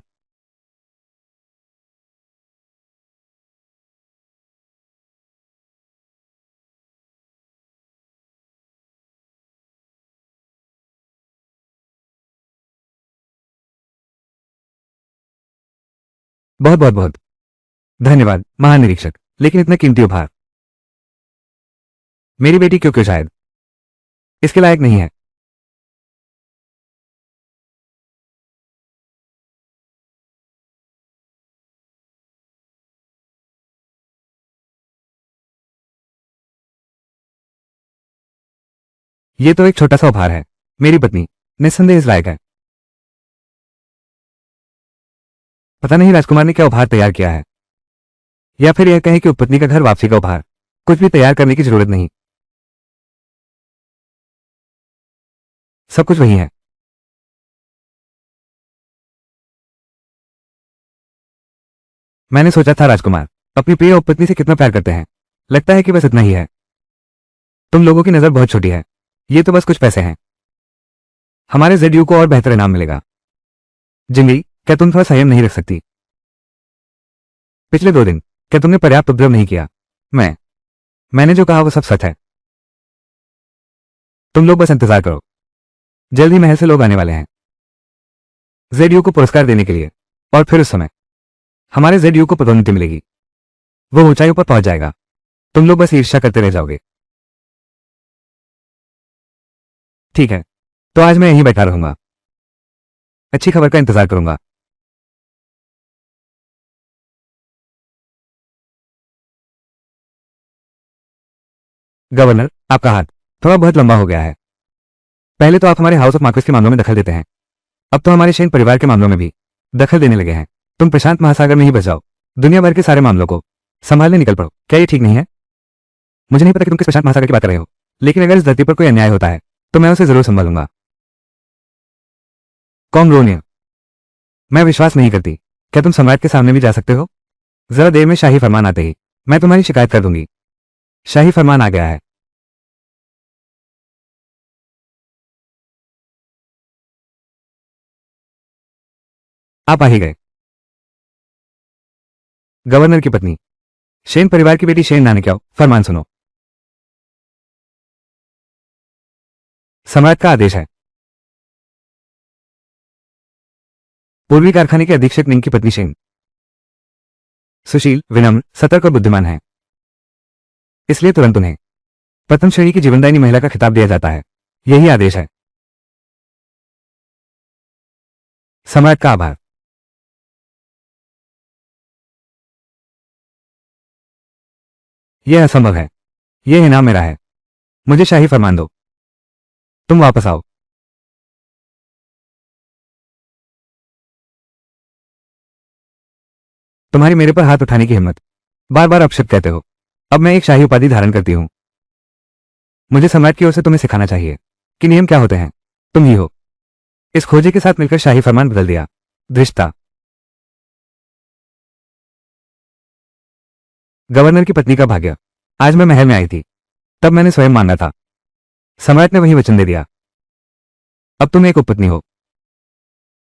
बहुत बहुत बहुत धन्यवाद महानिरीक्षक, लेकिन इतना कीमती उपहार मेरी बेटी क्यों क्यों शायद इसके लायक नहीं है। यह तो एक छोटा सा उपहार है। मेरी पत्नी निस्संदेह इस लायक है। पता नहीं राजकुमार ने क्या उपहार तैयार किया है, या फिर यह कहें कि उपपत्नी का घर वापसी का उपहार। कुछ भी तैयार करने की जरूरत नहीं, सब कुछ वही है। मैंने सोचा था राजकुमार अपनी प्रिय उपपत्नी से कितना प्यार करते हैं। लगता है कि बस इतना ही है। तुम लोगों की नजर बहुत छोटी है। ये तो बस कुछ पैसे हैं। हमारे ZU को और बेहतर इनाम मिलेगा। जिंगई, क्या तुम थोड़ा संयम नहीं रख सकती? पिछले 2 दिन क्या तुमने पर्याप्त उपद्रव नहीं किया? मैंने जो कहा वो सब सच है। तुम लोग बस इंतजार करो, जल्द ही महल से लोग आने वाले हैं ZU को पुरस्कार देने के लिए, और फिर उस समय हमारे ZU को पदोन्नति मिलेगी। वो ऊंचाइयों पर पहुंच जाएगा। तुम लोग बस ईर्ष्या करते रह जाओगे। ठीक है, तो आज मैं यहीं बैठा रहूंगा, अच्छी खबर का इंतजार करूंगा। गवर्नर, आपका हाथ थोड़ा बहुत लंबा हो गया है। पहले तो आप हमारे हाउस ऑफ मार्क्वेस के मामलों में दखल देते हैं, अब तो हमारे शेन परिवार के मामलों में भी दखल देने लगे हैं। तुम प्रशांत महासागर में ही बच जाओ, दुनिया भर के सारे मामलों को संभालने निकल पड़ो। क्या ये ठीक नहीं है? मुझे नहीं पता कि तुम किस प्रशांत महासागर की बात कर रहे हो, लेकिन अगर इस धरती पर कोई अन्याय होता है तो मैं उसे जरूर संभालूंगा। कॉमरोनिया, मैं विश्वास नहीं करती। क्या तुम सम्राट के सामने भी जा सकते हो? जरा देर में शाही फरमान आते ही मैं तुम्हारी शिकायत कर दूंगी। शाही फरमान आ गया है। आप आ ही गए। गवर्नर की पत्नी, शेन परिवार की बेटी शेन नानक्याओ, फरमान सुनो। सम्राट का आदेश है। पूर्वी कारखाने के अधीक्षक निंग की पत्नी शेन सुशील, विनम्र, सतर्क और बुद्धिमान है, इसलिए तुरंत उन्हें प्रथम श्रेणी की जीवनदायिनी महिला का खिताब दिया जाता है। यही आदेश है। सम्राट का आभार। यह असंभव है। यह इनाम मेरा है। मुझे शाही फरमान दो। तुम वापस आओ। तुम्हारी मेरे पर हाथ उठाने की हिम्मत। बार बार अपशब्द कहते हो। अब मैं एक शाही उपाधि धारण करती हूं। मुझे सम्राट की ओर से तुम्हें सिखाना चाहिए कि नियम क्या होते हैं। तुम ही हो इस खोजे के साथ मिलकर शाही फरमान बदल दिया। धृष्टता। गवर्नर की पत्नी का भाग्य। आज मैं महल में आई थी, तब मैंने स्वयं मांगा था। सम्राट ने वही वचन दे दिया। अब तुम एक उपपत्नी हो।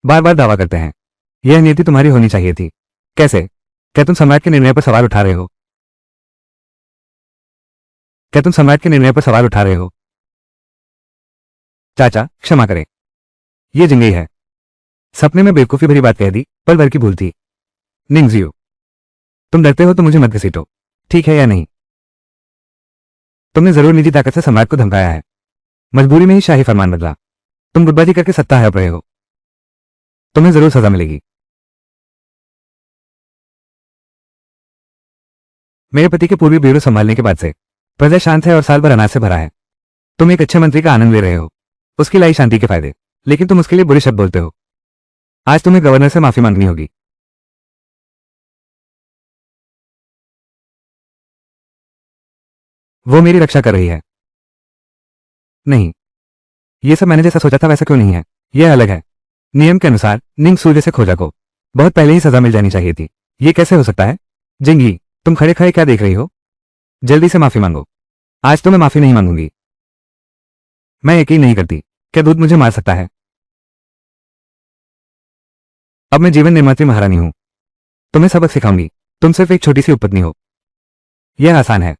बार बार दावा करते हैं। यह नीति तुम्हारी होनी चाहिए थी। कैसे? क्या तुम सम्राट के निर्णय पर सवाल उठा रहे हो? क्या तुम सम्राट के निर्णय पर सवाल उठा रहे हो? चाचा, क्षमा करें। यह जिंगई है। सपने में बेवकूफी भरी बात कह दी, पल भर की भूल थी। निंगजियो, तुम डरते हो तो मुझे मत घसीटो, ठीक है या नहीं? तुमने जरूर निजी ताकत से सम्राट को धमकाया है। मजबूरी में ही शाही फरमान बदला। तुम गुटबाजी करके सत्ता हड़प रहे हो। तुम्हें जरूर सजा मिलेगी। मेरे पति के पूर्वी ब्यूरो संभालने के बाद से प्रजा शांत है और साल भर अनाज से भरा है। तुम एक अच्छे मंत्री का आनंद ले रहे हो, उसकी लाई शांति के फायदे, लेकिन तुम उसके लिए बुरे शब्द बोलते हो। आज तुम्हें गवर्नर से माफी मांगनी होगी। वो मेरी रक्षा कर रही है। नहीं, ये सब मैंने जैसा सोचा था वैसा क्यों नहीं है। यह अलग है। नियम के अनुसार निंग सू जैसे खोजा को बहुत पहले ही सजा मिल जानी चाहिए थी। ये कैसे हो सकता है? जिंगी, तुम खड़े खड़े क्या देख रही हो? जल्दी से माफी मांगो। आज तो मैं माफी नहीं मांगूंगी। मैं यकीन नहीं करती। क्या दूध मुझे मार सकता है? अब मैं जीवन निर्मात्री महारानी हूं। तुम्हें सबक सिखाऊंगी। तुम सिर्फ एक छोटी सी उपपत्नी हो। यह आसान है।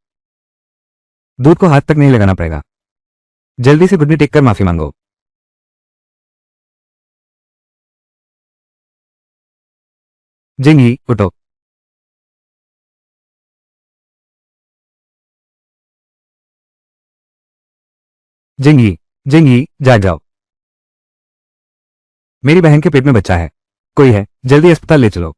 दूध को हाथ तक नहीं लगाना पड़ेगा। जल्दी से घुटने टेक कर माफी मांगो। जिंगी, उठो। जिंगी, जिंगी, जाग जाओ। मेरी बहन के पेट में बच्चा है। कोई है, जल्दी अस्पताल ले चलो।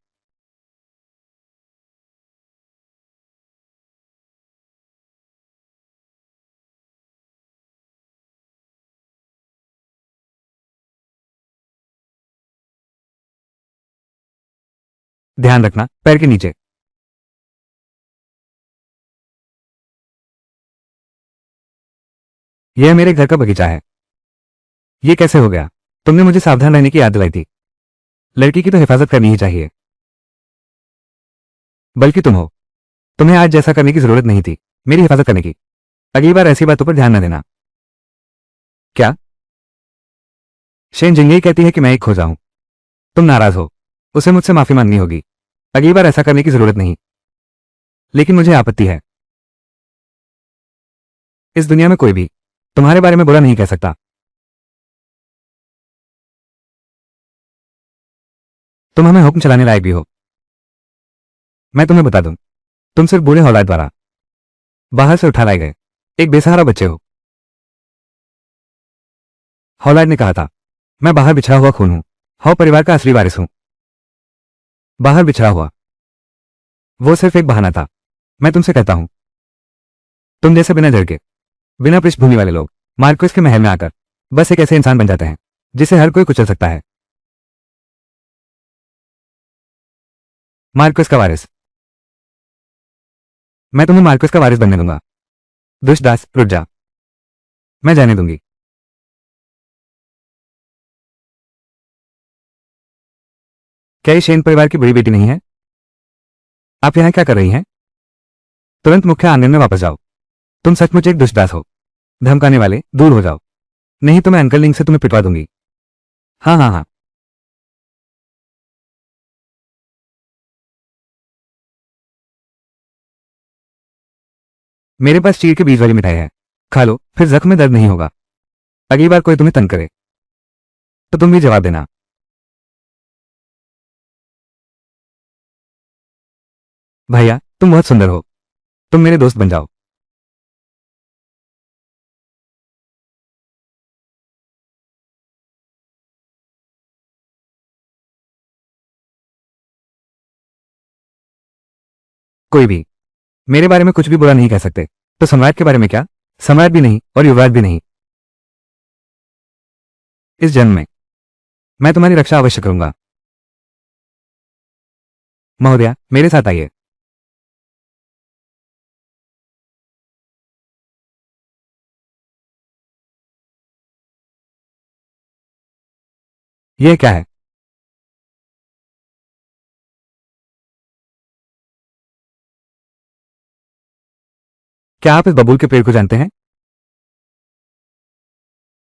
ध्यान रखना, पैर के नीचे। यह मेरे घर का बगीचा है। ये कैसे हो गया? तुमने मुझे सावधान रहने की याद दिलाई थी। लड़की की तो हिफाजत करनी ही चाहिए, बल्कि तुम हो। तुम्हें आज जैसा करने की जरूरत नहीं थी, मेरी हिफाजत करने की। अगली बार ऐसी बातों पर ध्यान न देना। क्या? शेन जिंगई कहती है कि मैं एक खोजा हूं। तुम नाराज हो। उसे मुझसे माफी मांगनी होगी। अगली बार ऐसा करने की जरूरत नहीं। लेकिन मुझे आपत्ति है। इस दुनिया में कोई भी तुम्हारे बारे में बुरा नहीं कह सकता। तुम हमें हुक्म चलाने लायक भी हो। मैं तुम्हें बता दूं, तुम सिर्फ बूढ़े औलाद द्वारा बाहर से उठा लाए गए एक बेसहारा बच्चे हो। हॉलार्ड ने कहा था, मैं बाहर बिछड़ा हुआ खून हूं, हॉ परिवार का असली वारिस हूं। बाहर बिछड़ा हुआ, वो सिर्फ एक बहाना था। मैं तुमसे कहता हूं, तुम जैसे बिना जड़ के, बिना पृष्ठभूमि वाले लोग मार्कोस के महल में आकर बस एक ऐसे इंसान बन जाते हैं जिसे हर कोई कुचल सकता है। मार्कोस का वारिस। मैं तुम्हें मार्कोस का वारिस बनने दूंगा। दुष्ट दास, रुक जा। मैं जाने दूंगी। क्या ये शेन परिवार की बड़ी बेटी नहीं है? आप यहां क्या कर रही हैं? तुरंत मुख्य आंगन में वापस जाओ। तुम सचमुच एक दुष्ट दास हो। धमकाने वाले, दूर हो जाओ, नहीं तो मैं अंकल लिंग से तुम्हें पिटवा दूंगी। हाँ हाँ हाँ। मेरे पास चीड़ के बीज वाली मिठाई है, खा लो, फिर जख्म में दर्द नहीं होगा। अगली बार कोई तुम्हें तंग करे तो तुम भी जवाब देना। भैया, तुम बहुत सुंदर हो, तुम मेरे दोस्त बन जाओ। कोई भी मेरे बारे में कुछ भी बुरा नहीं कह सकते, तो सम्राट के बारे में क्या? सम्राट भी नहीं और युवराज भी नहीं। इस जन्म में मैं तुम्हारी रक्षा अवश्य करूंगा। महोदया, मेरे साथ आइए। यह क्या है? क्या आप इस बबूल के पेड़ को जानते हैं?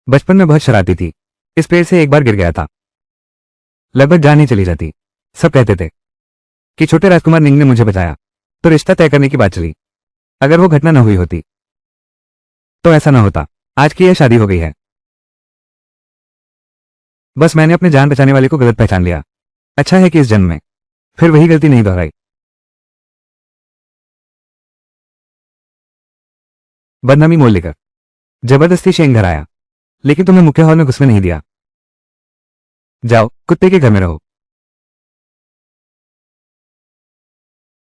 बचपन में बहुत शरारती थी, इस पेड़ से एक बार गिर गया था, लगभग जान ही चली जाती। सब कहते थे कि छोटे राजकुमार निंग ने मुझे बचाया, तो रिश्ता तय करने की बात चली। अगर वो घटना न हुई होती तो ऐसा ना होता। आज की यह शादी हो गई है। बस मैंने अपने जान बचाने वाले को गलत पहचान लिया। अच्छा है कि इस जन्म में फिर वही गलती नहीं दोहराई। बदनामी मोल लेकर जबरदस्ती शेंग घर आया, लेकिन तुम्हें मुख्य हॉल में घुसने नहीं दिया। जाओ, कुत्ते के घर में रहो।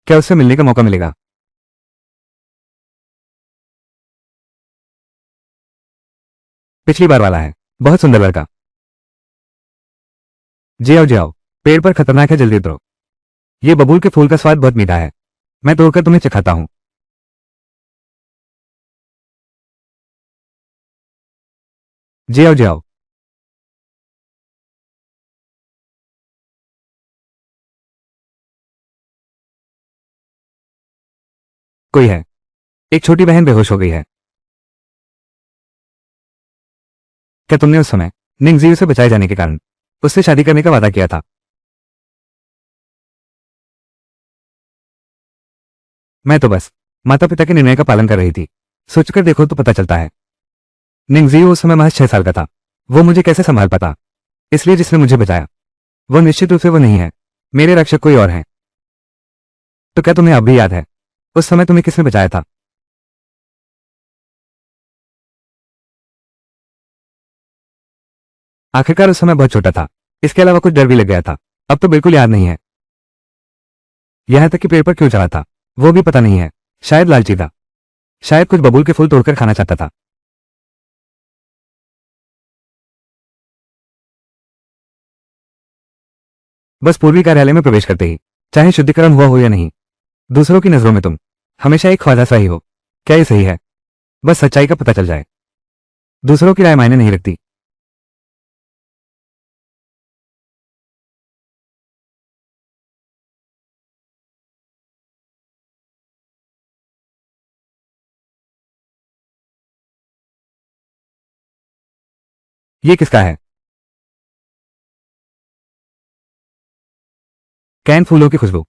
क्या उससे मिलने का मौका मिलेगा? पिछली बार वाला है, बहुत सुंदर लड़का। जी आओ, पेड़ पर खतरनाक है, जल्दी उतरो। ये बबूल के फूल का स्वाद बहुत मीठा है, मैं तोड़कर तुम्हें चखाता हूं। जी आओ। कोई है। एक छोटी बहन बेहोश हो गई है। क्या तुमने उस समय निंगजीव से बचाए जाने के कारण उससे शादी करने का वादा किया था? मैं तो बस माता पिता के निर्णय का पालन कर रही थी। सोचकर देखो तो पता चलता है, निंगजीव उस समय महज 6 साल का था। वो मुझे कैसे संभाल पाता? इसलिए जिसने मुझे बचाया वो निश्चित रूप से वो नहीं है। मेरे रक्षक कोई और हैं। तो क्या तुम्हें अब भी याद है उस समय तुम्हें किसने बचाया था? आखिरकार उस समय बहुत छोटा था, इसके अलावा कुछ डर भी लग गया था। अब तो बिल्कुल याद नहीं है। यहां तक कि पेड़ पर क्यों चढ़ा था वो भी पता नहीं है। शायद लालची था, शायद कुछ बबूल के फूल तोड़कर खाना चाहता था। बस पूर्वी कार्यालय में प्रवेश करते ही, चाहे शुद्धिकरण हुआ हो या नहीं, दूसरों की नजरों में तुम हमेशा एक ख्वाजा सा ही हो। क्या ये सही है? बस सच्चाई का पता चल जाए। दूसरों की राय मायने नहीं रखती। ये किसका है? कैन फूलों की खुशबू,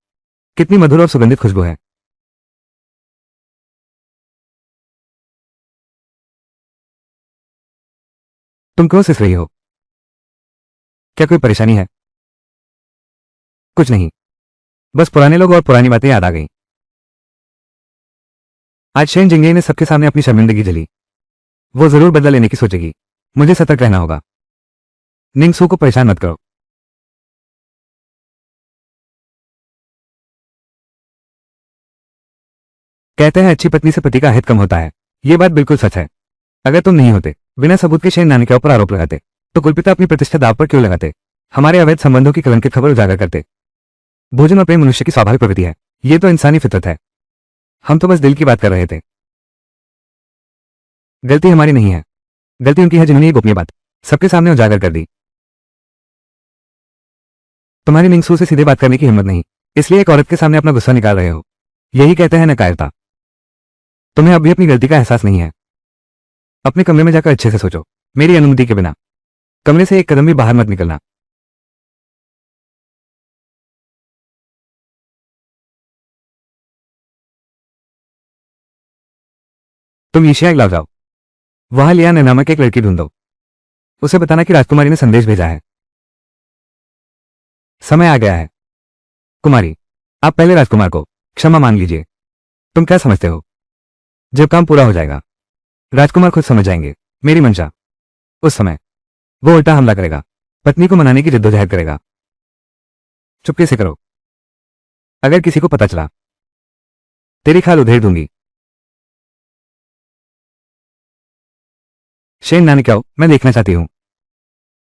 कितनी मधुर और सुगंधित खुशबू है। तुम क्यों सिस रही हो? क्या कोई परेशानी है? कुछ नहीं, बस पुराने लोग और पुरानी बातें याद आ गई। आज शेन जिंगे ने सबके सामने अपनी शर्मिंदगी झेली। वो जरूर बदला लेने की सोचेगी। मुझे सतर्क रहना होगा। निंगसू को परेशान मत करो। कहते हैं अच्छी पत्नी से पति का हित कम होता है। यह बात बिल्कुल सच है। अगर तुम नहीं होते, बिना सबूत के शेन नानकिया पर आरोप लगाते, तो कुलपिता अपनी प्रतिष्ठा दाव पर क्यों लगाते? हमारे अवैध संबंधों की कलंकित खबर उजागर करते। भोजन और प्रेम मनुष्य की स्वाभाविक प्रवृत्ति है। यह तो इंसानी फितरत है। हम तो बस दिल की बात कर रहे थे। गलती हमारी नहीं है, गलती उनकी है जिन्होंने ये गोपनीय बात सबके सामने उजागर कर दी। तुम्हारी निंगसू से सीधे बात करने की हिम्मत नहीं, इसलिए एक औरत के सामने अपना गुस्सा निकाल रहे हो। यही कहते हैं नकायरता। तुम्हें अब भी अपनी गलती का एहसास नहीं है। अपने कमरे में जाकर अच्छे से सोचो, मेरी अनुमति के बिना कमरे से एक कदम भी बाहर मत निकलना। तुम ईशिया लाओ जाओ, वहां लिया नामक एक लड़की ढूंढो। उसे बताना कि राजकुमारी ने संदेश भेजा है। समय आ गया है। कुमारी, आप पहले राजकुमार को क्षमा मांग लीजिए। तुम क्या समझते हो, जब काम पूरा हो जाएगा राजकुमार खुद समझ जाएंगे मेरी मंशा। उस समय वो उल्टा हमला करेगा, पत्नी को मनाने की जिद्दोजहद करेगा। चुपके से करो। अगर किसी को पता चला, तेरी खाल उधेड़ दूंगी। शेन नानिकाओ, मैं देखना चाहती हूं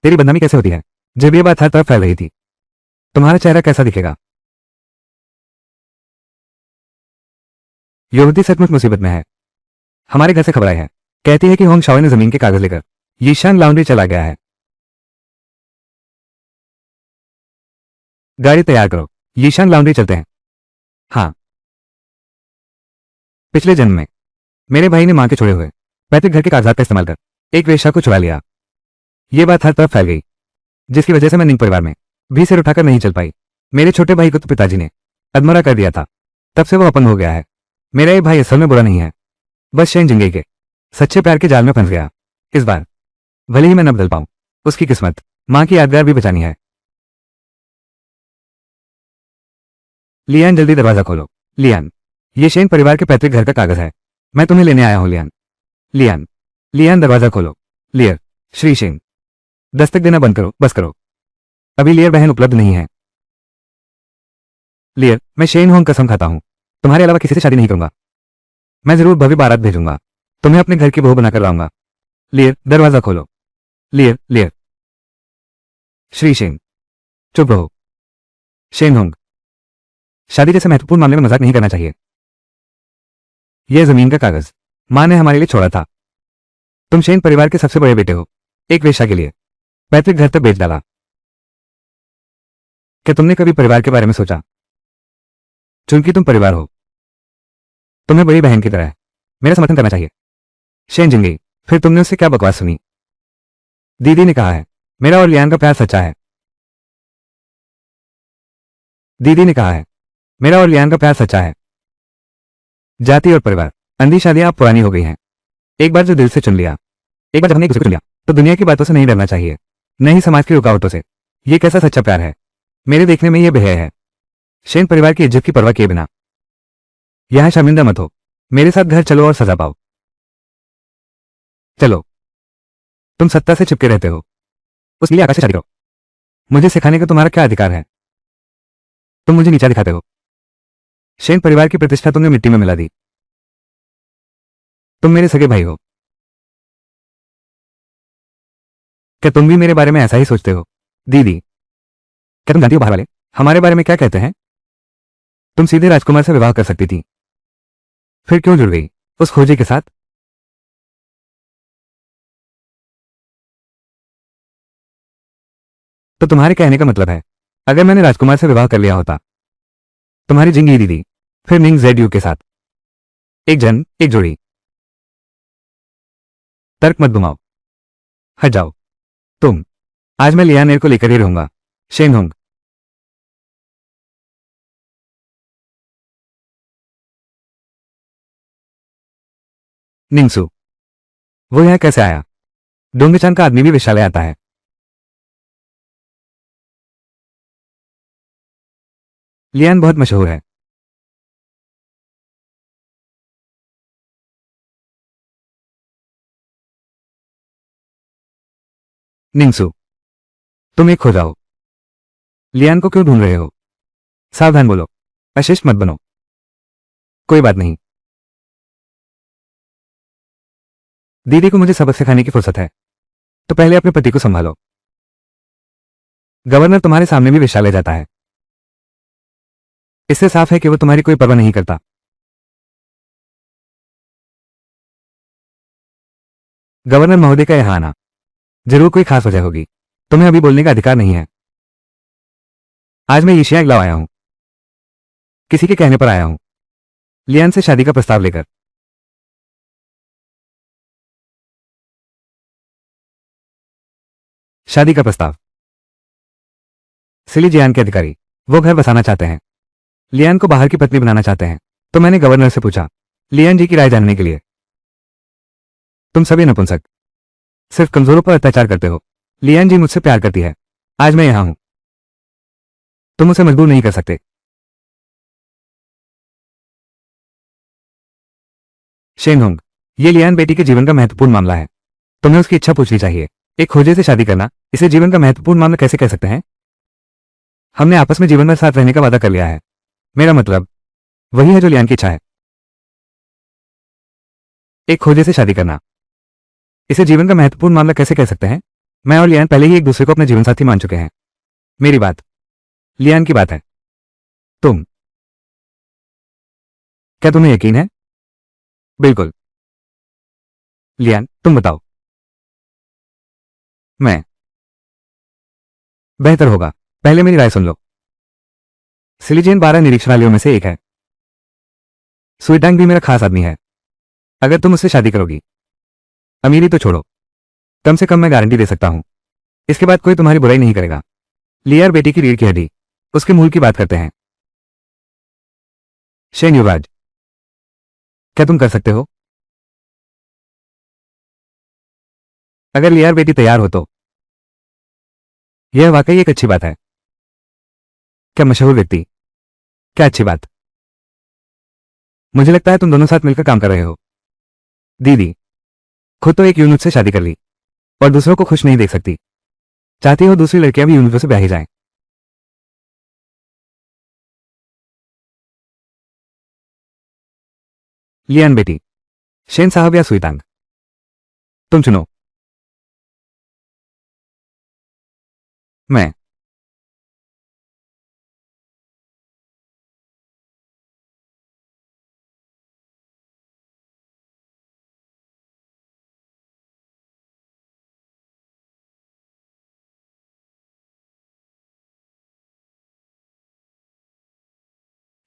तेरी बदनामी कैसे होती है। जब ये बात हर तरफ फैल रही थी, तुम्हारा चेहरा कैसा दिखेगा? युवती सचमुच मुसीबत में है। हमारे घर से खबर आई है, कहती है कि होंग शाओ ने जमीन के कागज लेकर यीशान लॉन्ड्री चला गया है। गाड़ी तैयार करो, यीशान लॉन्ड्री चलते हैं। हाँ, पिछले जन्म में मेरे भाई ने मां के छोड़े हुए पैतृक घर के कागजात का इस्तेमाल कर एक वेश्या को चुरा लिया। ये बात हर तरफ फैल गई, जिसकी वजह से मैं निंग परिवार में भी सिर उठाकर नहीं चल पाई। मेरे छोटे भाई को तो पिताजी ने अधमरा कर दिया था, तब से वो अपंग हो गया है। मेरा ये भाई असल में बुरा नहीं है, बस शेन जिंगई के सच्चे प्यार के जाल में फंस गया। इस बार भले ही मैं न बदल पाऊं, उसकी किस्मत मां की यादगार भी बचानी है। लियान, जल्दी दरवाजा खोलो। लियान, ये शेन परिवार के पैतृक घर का कागज है। मैं तुम्हें लेने आया हूं लियान। लियान, लियान, दरवाजा खोलो। लियर, श्री शेन, दस्तक देना बंद करो, बस करो। अभी लियर बहन उपलब्ध नहीं है। लियर, मैं शेन होंग कसम खाता हूं, तुम्हारे अलावा किसी से शादी नहीं करूंगा। मैं जरूर भव्य बारात भेजूंगा, तुम्हें अपने घर की बहू बनाकर लाऊंगा। लियर, दरवाजा खोलो। लियर, लियर, श्री शेन, चुप रहो। शेन होंग, शादी जैसे महत्वपूर्ण मामले में मजाक नहीं करना चाहिए। यह जमीन का कागज मां ने हमारे लिए छोड़ा था। तुम शेन परिवार के सबसे बड़े बेटे हो, एक वेश्या के लिए पैतृक घर तक बेच डाला। क्या तुमने कभी परिवार के बारे में सोचा? चूंकि तुम परिवार हो, तुम्हें बड़ी बहन की तरह मेरा समर्थन करना चाहिए। शेन जिंगई, फिर तुमने उससे क्या बकवास सुनी? दीदी ने कहा है मेरा और लियान का प्यार सच्चा है। दीदी ने कहा है मेरा और लियान का प्यार सच्चा है। जाति और परिवार, अंधी शादियां अब पुरानी हो गई हैं। एक बार जो दिल से चुन लिया, एक बार जब हमने एक दूसरे को चुन लिया, तो दुनिया की बातों से नहीं डरना चाहिए, न ही समाज की रुकावटों से। यह कैसा सच्चा प्यार है? मेरे देखने में यह बेहय है। शेन परिवार की इज्जत की परवाह किए बिना यहां शर्मिंदा मत हो। मेरे साथ घर चलो और सजा पाओ। चलो। तुम सत्ता से चिपके रहते हो, उस नीले आकाश से शादी करो। मुझे सिखाने का तुम्हारा क्या अधिकार है? तुम मुझे नीचा दिखाते हो। शेन परिवार की प्रतिष्ठा तुमने मिट्टी में मिला दी। तुम मेरे सगे भाई हो। क्या तुम भी मेरे बारे में ऐसा ही सोचते हो? दीदी, क्या तुम जानती हो बाहर वाले हमारे बारे में क्या कहते हैं? तुम सीधे राजकुमार से विवाह कर सकती थी, फिर क्यों जुड़ गई उस खोजी के साथ? तो तुम्हारे कहने का मतलब है, अगर मैंने राजकुमार से विवाह कर लिया होता, तुम्हारी जिंगी दीदी फिर निंग जेड यू के साथ एक जन एक जोड़ी। तर्क मत घुमाओ, हट जाओ। तुम, आज मैं लियानेर को लेकर ही रहूंगा। शेन होंग, निंगसू, वो यहां कैसे आया? डोंगचान का आदमी भी विशाले आता है। लियान बहुत मशहूर है। निंगसू, तुम एक खो जाओ। लियान को क्यों ढूंढ रहे हो? सावधान बोलो, अशिष्ट मत बनो। कोई बात नहीं, दीदी को मुझे सबक सिखाने की फुर्सत है, तो पहले अपने पति को संभालो। गवर्नर तुम्हारे सामने भी विशाल जाता है, इससे साफ है कि वो तुम्हारी कोई परवाह नहीं करता। गवर्नर महोदय का यहां आना जरूर कोई खास वजह होगी। तुम्हें अभी बोलने का अधिकार नहीं है। आज मैं ईशिया इगलाव आया हूं, किसी के कहने पर आया हूं, लियान से शादी का प्रस्ताव लेकर। शादी का प्रस्ताव? सिलीजियान के अधिकारी, वो घर बसाना चाहते हैं, लियान को बाहर की पत्नी बनाना चाहते हैं। तो मैंने गवर्नर से पूछा लियान जी की राय जानने के लिए। तुम सभी नपुंसक सिर्फ कमजोरों पर अत्याचार करते हो। लियान जी मुझसे प्यार करती है, आज मैं यहां हूं, तुम उसे मजबूर नहीं कर सकते। शेनहोंग, ये लियान बेटी के जीवन का महत्वपूर्ण मामला है, तुम्हें उसकी इच्छा पूछनी चाहिए। एक खोजे से शादी करना इसे जीवन का महत्वपूर्ण मामला कैसे कह सकते हैं? हमने आपस में जीवन भर साथ रहने का वादा कर लिया है। मेरा मतलब वही है जो लियान की इच्छा है। एक खोजे से शादी करना इसे जीवन का महत्वपूर्ण मामला कैसे कह सकते हैं? मैं और लियान पहले ही एक दूसरे को अपना जीवन साथी मान चुके हैं। मेरी बात लियान की बात है। तुम, क्या तुम्हें यकीन है? बिल्कुल। लियान, तुम बताओ। मैं, बेहतर होगा पहले मेरी राय सुन लो। सिलीजियन 12 निरीक्षणालयों में से एक है। सुइटांग भी मेरा खास आदमी है। अगर तुम उससे शादी करोगी, अमीरी तो छोड़ो, कम से कम मैं गारंटी दे सकता हूं, इसके बाद कोई तुम्हारी बुराई नहीं करेगा। लियार बेटी की रीढ़ की हड्डी, उसके मूल की बात करते हैं। शेन युवराज, क्या तुम कर सकते हो? अगर लियार बेटी तैयार हो तो यह वाकई एक अच्छी बात है। क्या मशहूर व्यक्ति, क्या अच्छी बात। मुझे लगता है तुम दोनों साथ मिलकर काम कर रहे हो। दीदी खुद तो एक यूनुस से शादी कर ली और दूसरों को खुश नहीं देख सकती, चाहती हो दूसरी लड़कियां भी यूनुसों से ब्याही जाएं। लियान बेटी, शेन साहब या सुइतांग, तुम चुनो। मैं,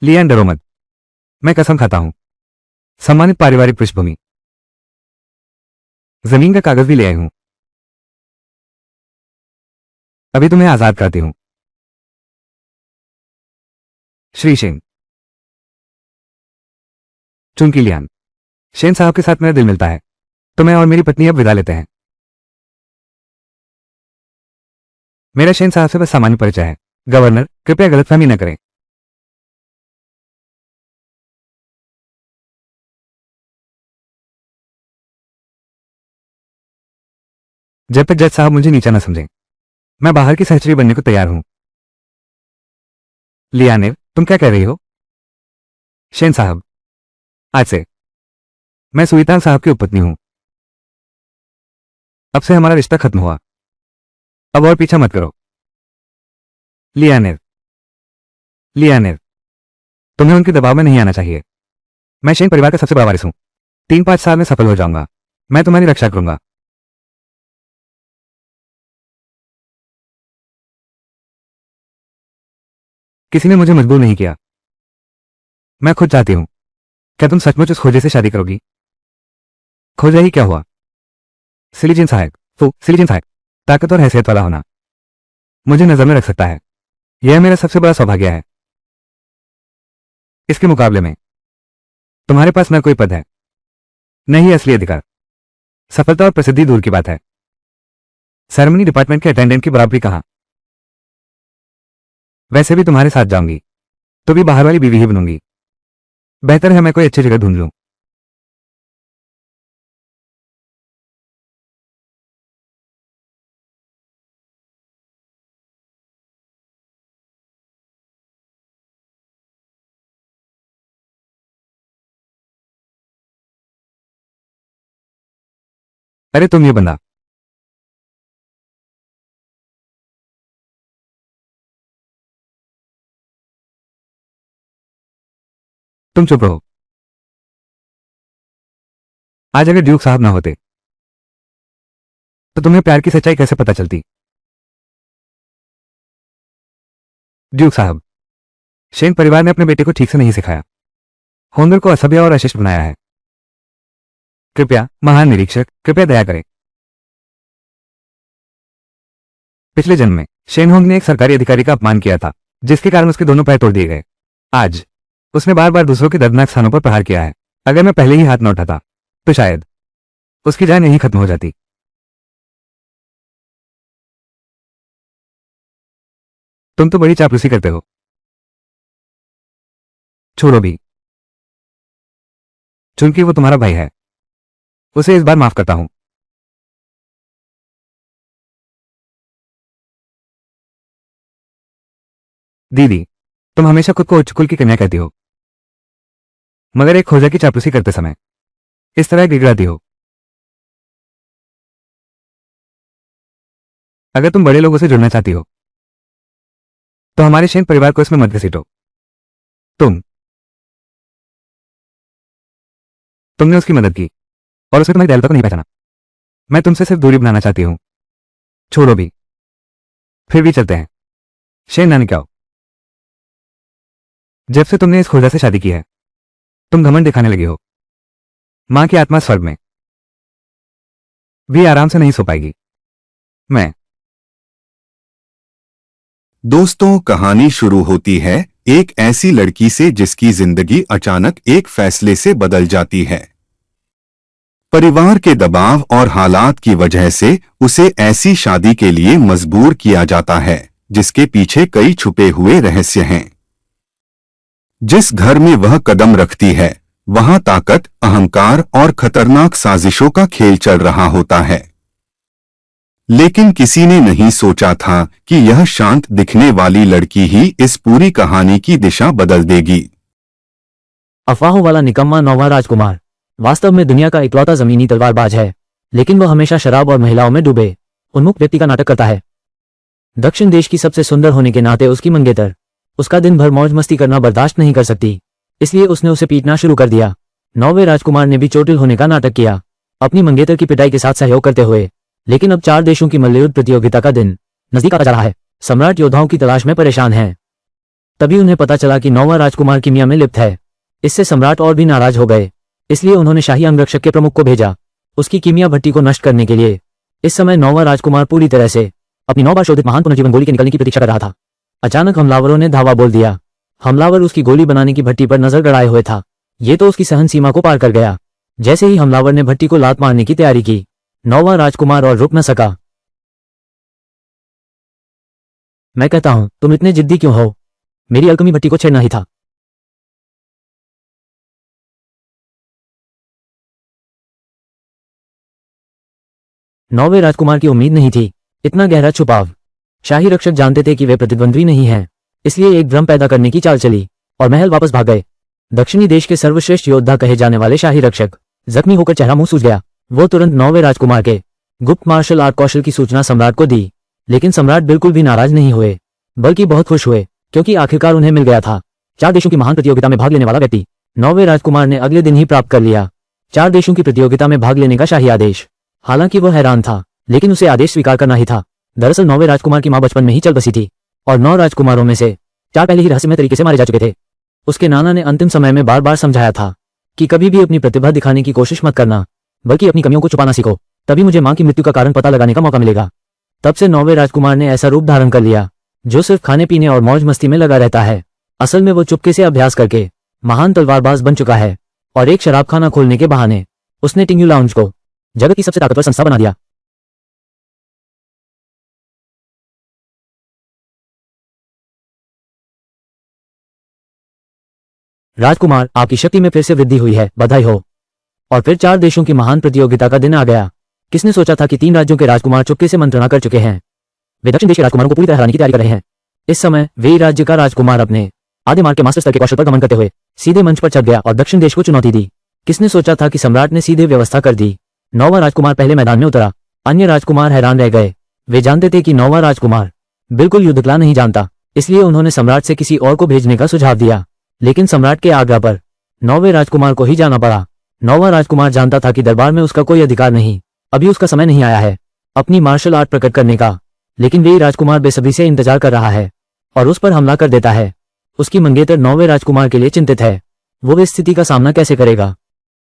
लियान डरो मत, मैं कसम खाता हूं। सम्मानित पारिवारिक पृष्ठभूमि, जमीन का कागज भी ले आई हूं। अभी तुम्हें आजाद कराती हूं। श्री शेन, चुनकी लियान, शेन साहब के साथ मेरा दिल मिलता है, तो मैं और मेरी पत्नी अब विदा लेते हैं। मेरा शेन साहब से बस सामान्य परिचय है। गवर्नर कृपया गलतफहमी न करें। जब तक जज साहब मुझे नीचा न समझें, मैं बाहर की सहचरी बनने को तैयार हूं। लियानेर, तुम क्या कह रही हो? शेन साहब, आज से मैं सुइतान साहब की उपपत्नी हूं। अब से हमारा रिश्ता खत्म हुआ, अब और पीछा मत करो। लियानेर, लियानेर, तुम्हें उनके दबाव में नहीं आना चाहिए। मैं शेन परिवार का सबसे बड़ा वारिस हूं। 3-5 साल में सफल हो जाऊंगा, मैं तुम्हारी रक्षा करूंगा। किसी ने मुझे मजबूर नहीं किया, मैं खुद चाहती हूं। क्या तुम सचमुच उस खोजे से शादी करोगी? खोजा ही क्या हुआ? सिलीजियन सहायक, सिलीजियन सहायक, ताकत और हैसियत वाला होना मुझे नजर में रख सकता है, यह मेरा सबसे बड़ा सौभाग्य है। इसके मुकाबले में तुम्हारे पास न कोई पद है, न ही असली अधिकार। सफलता और प्रसिद्धि दूर की बात है, सेरेमनी डिपार्टमेंट के अटेंडेंट की बराबरी कहां। वैसे भी तुम्हारे साथ जाऊंगी तो भी बाहर वाली बीवी ही बनूंगी। बेहतर है मैं कोई अच्छी जगह ढूंढ लूं। अरे तुम ये बंदा, तुम चुप रहो। आज अगर ड्यूक साहब ना होते तो तुम्हें प्यार की सच्चाई कैसे पता चलती? ड्यूक साहब, शेन परिवार ने अपने बेटे को ठीक से नहीं सिखाया, होनर को असभ्य और अशिष्ट बनाया है। कृपया महान निरीक्षक, कृपया दया करें। पिछले जन्म में शेन होंग ने एक सरकारी अधिकारी का अपमान किया था, जिसके कारण उसके दोनों पैर तोड़ दिए गए। आज उसने बार बार दूसरों के दर्दनाक स्थानों पर प्रहार किया है। अगर मैं पहले ही हाथ न उठाता तो शायद उसकी जान यहीं खत्म हो जाती। तुम तो बड़ी चापलूसी करते हो। छोड़ो भी, चूंकि वो तुम्हारा भाई है, उसे इस बार माफ करता हूं। दीदी, तुम हमेशा खुद को उच्च कुल की कन्या कहती हो, मगर एक खोजा की चापलूसी करते समय इस तरह गिड़गिड़ाती हो। अगर तुम बड़े लोगों से जुड़ना चाहती हो तो हमारे शेन परिवार को इसमें मत घसीटो। तुमने उसकी मदद की और उसने तुम्हारी दयालुता को नहीं पहचाना। मैं तुमसे सिर्फ दूरी बनाना चाहती हूं। छोड़ो भी, फिर भी चलते हैं। शेन नानी क्या हो, जब से तुमने इस खोजा से शादी की है तुम घमंड दिखाने लगी हो। मां की आत्मा स्वर्ग में भी आराम से नहीं सो पाएगी। मैं दोस्तों, कहानी शुरू होती है एक ऐसी लड़की से जिसकी जिंदगी अचानक एक फैसले से बदल जाती है। परिवार के दबाव और हालात की वजह से उसे ऐसी शादी के लिए मजबूर किया जाता है जिसके पीछे कई छुपे हुए रहस्य हैं। जिस घर में वह कदम रखती है वहां ताकत, अहंकार और खतरनाक साजिशों का खेल चल रहा होता है। लेकिन किसी ने नहीं सोचा था कि यह शांत दिखने वाली लड़की ही इस पूरी कहानी की दिशा बदल देगी। अफवाहों वाला निकम्मा नौवा राजकुमार वास्तव में दुनिया का इकलौता जमीनी तलवारबाज है, लेकिन वह हमेशा शराब और महिलाओं में डूबे उन्मुख व्यक्ति का नाटक करता है। दक्षिण देश की सबसे सुंदर होने के नाते उसकी मंगेतर उसका दिन भर मौज मस्ती करना बर्दाश्त नहीं कर सकती, इसलिए उसने उसे पीटना शुरू कर दिया। नौवे राजकुमार ने भी चोटिल होने का नाटक किया, अपनी मंगेतर की पिटाई के साथ सहयोग करते हुए। लेकिन अब 4 देशों की मल्लयुद्ध प्रतियोगिता का दिन नजदीक आता जा रहा है। सम्राट योद्धाओं की तलाश में परेशान हैं। तभी उन्हें पता चला कि नौवा राजकुमार कीमिया में लिप्त है। इससे सम्राट और भी नाराज हो गए, इसलिए उन्होंने शाही अंगरक्षक के प्रमुख को भेजा उसकी कीमिया भट्टी को नष्ट करने के लिए। इस समय नौवा राजकुमार पूरी तरह से अपनी 9 बार शोधित महान पुनर्जीवन गोली के निकलने की प्रतीक्षा कर रहा था। अचानक हमलावरों ने धावा बोल दिया। हमलावर उसकी गोली बनाने की भट्टी पर नजर गड़ाए हुए था। ये तो उसकी सहन सीमा को पार कर गया। जैसे ही हमलावर ने भट्टी को लात मारने की तैयारी की, नौवा राजकुमार और रुक न सका। मैं कहता हूं, तुम इतने जिद्दी क्यों हो? मेरी अलकमी भट्टी को छेड़ना ही था। नौवे राजकुमार की उम्मीद नहीं थी इतना गहरा छुपाव। शाही रक्षक जानते थे कि वे प्रतिद्वंद्वी नहीं हैं, इसलिए एक भ्रम पैदा करने की चाल चली और महल वापस भाग गए। दक्षिणी देश के सर्वश्रेष्ठ योद्धा कहे जाने वाले शाही रक्षक जख्मी होकर चेहरा मुंह सूज गया। वो तुरंत नौवे राजकुमार के गुप्त मार्शल आर्ट कौशल की सूचना सम्राट को दी, लेकिन सम्राट बिल्कुल भी नाराज नहीं हुए, बल्कि बहुत खुश हुए, क्योंकि आखिरकार उन्हें मिल गया था 4 देशों की महान प्रतियोगिता में भाग लेने वाला व्यक्ति। नौवे राजकुमार ने अगले दिन ही प्राप्त कर लिया 4 देशों की प्रतियोगिता में भाग लेने का शाही आदेश। हालांकि वह हैरान था, लेकिन उसे आदेश स्वीकार करना ही था। दरअसल नौवे राजकुमार की मां बचपन में ही चल बसी थी और 9 राजकुमारों में से 4 पहले ही रहस्यमय तरीके से मारे जा चुके थे। उसके नाना ने अंतिम समय में बार बार समझाया था कि कभी भी अपनी प्रतिभा दिखाने की कोशिश मत करना, बल्कि अपनी कमियों को छुपाना सीखो, तभी मुझे मां की मृत्यु का कारण पता लगाने का मौका मिलेगा। तब से नौवे राजकुमार ने ऐसा रूप धारण कर लिया जो सिर्फ खाने पीने और मौज मस्ती में लगा रहता है। असल में वो चुपके से अभ्यास करके महान तलवारबाज बन चुका है और एक शराबखाना खोलने के बहाने उसने टिंग्यू लाउंज को जगत की सबसे ताकतवर संस्था बना दिया। राजकुमार, आपकी शक्ति में फिर से वृद्धि हुई है, बधाई हो। और फिर 4 देशों की महान प्रतियोगिता का दिन आ गया। किसने सोचा था कि 3 राज्यों के राजकुमार चुपके से मंत्रणा कर चुके हैं। वे दक्षिण देश के राजकुमारों को पूरी तरह हराने की तैयारी कर रहे हैं। इस समय वे राज्य का राजकुमार अपने आधे मार्ग के मास्टर स्तर के कौशल पर गमन करते हुए सीधे मंच पर चढ़ गया और दक्षिण देश को चुनौती दी। किसने सोचा था कि सम्राट ने सीधे व्यवस्था कर दी। नौवां राजकुमार पहले मैदान में उतरा। अन्य राजकुमार हैरान रह गए। वे जानते थे कि नौवां राजकुमार बिल्कुल युद्धकला नहीं जानता, इसलिए उन्होंने सम्राट से किसी और को भेजने का सुझाव दिया। लेकिन सम्राट के आज्ञा पर नौवें राजकुमार को ही जाना पड़ा। नौवां राजकुमार जानता था कि दरबार में उसका कोई अधिकार नहीं, अभी उसका समय नहीं आया है अपनी मार्शल आर्ट प्रकट करने का। लेकिन वही राजकुमार बेसब्री से इंतजार कर रहा है और उस पर हमला कर देता है। उसकी मंगेतर नौवें राजकुमार के लिए चिंतित है। वो इस स्थिति का सामना कैसे करेगा।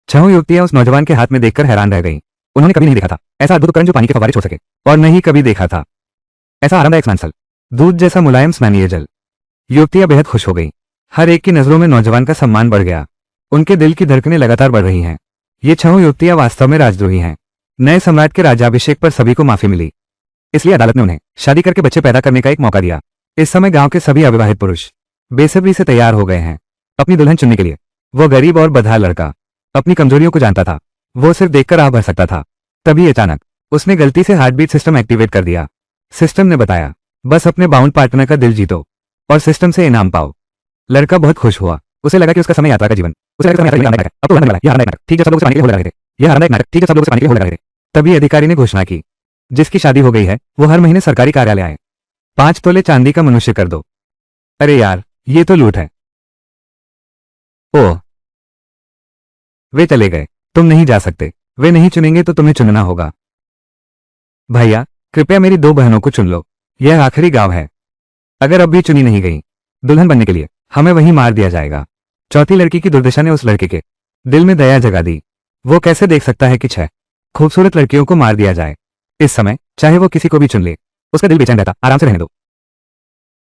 छहों युवतियां उस नौजवान के हाथ में देखकर हैरान रह गईं। उन्होंने कभी नहीं देखा था ऐसा अद्भुत उपकरण जो पानी के फव्वारे छोड़ सके, और नहीं कभी देखा था ऐसा आरामदायक स्नानस्थल, दूध जैसा मुलायम स्नानीय जल। युवतियां बेहद खुश हो गईं। हर एक की नजरों में नौजवान का सम्मान बढ़ गया। उनके दिल की धड़कनें लगातार बढ़ रही हैं। ये छहों युवतियां वास्तव में राजद्रोही हैं। नए सम्राट के राज्याभिषेक पर सभी को माफी मिली, इसलिए अदालत ने उन्हें शादी करके बच्चे पैदा करने का एक मौका दिया। इस समय गांव के सभी अविवाहित पुरुष बेसब्री से तैयार हो गए हैं अपनी दुल्हन चुनने के लिए। वो गरीब और बदहाल लड़का अपनी कमजोरियों को जानता था। वो सिर्फ देखकर आह भर सकता था। तभी अचानक उसने गलती से हार्टबीट सिस्टम एक्टिवेट कर दिया। सिस्टम ने बताया, बस अपने बाउंड पार्टनर का दिल जीतो और सिस्टम से इनाम पाओ। लड़का बहुत खुश हुआ। उसे लगा कि उसका समय यात्रा का जीवन, उसे लगा कि समय यात्रा का अब तो आरामदायक नाटक, यह आरामदायक नाटक, ठीक है सब लोग उसे पाने के लिए हो लगा रहे थे। यह आरामदायक नाटक, ठीक है सब लोग उसे पाने के लिए हो लगा रहे थे। तभी अधिकारी ने घोषणा की, जिसकी शादी हो गई है वो हर महीने सरकारी कार्यालय आए, 5 तोले चांदी का मनुष्य कर दो। अरे यार, ये तो लूट है। ओह, वे चले गए। तुम नहीं जा सकते। वे नहीं चुनेंगे तो तुम्हें चुनना होगा। भैया, कृपया मेरी 2 बहनों को चुन लो। यह आखिरी गांव है। अगर अब भी चुनी नहीं गई दुल्हन बनने के लिए, हमें वहीं मार दिया जाएगा। चौथी लड़की की दुर्दशा ने उस लड़के के दिल में दया जगा दी। वो कैसे देख सकता है कि 6 खूबसूरत लड़कियों को मार दिया जाए। इस समय चाहे वो किसी को भी चुन ले, उसका दिल बेचैन रहता। आराम से रहने दो।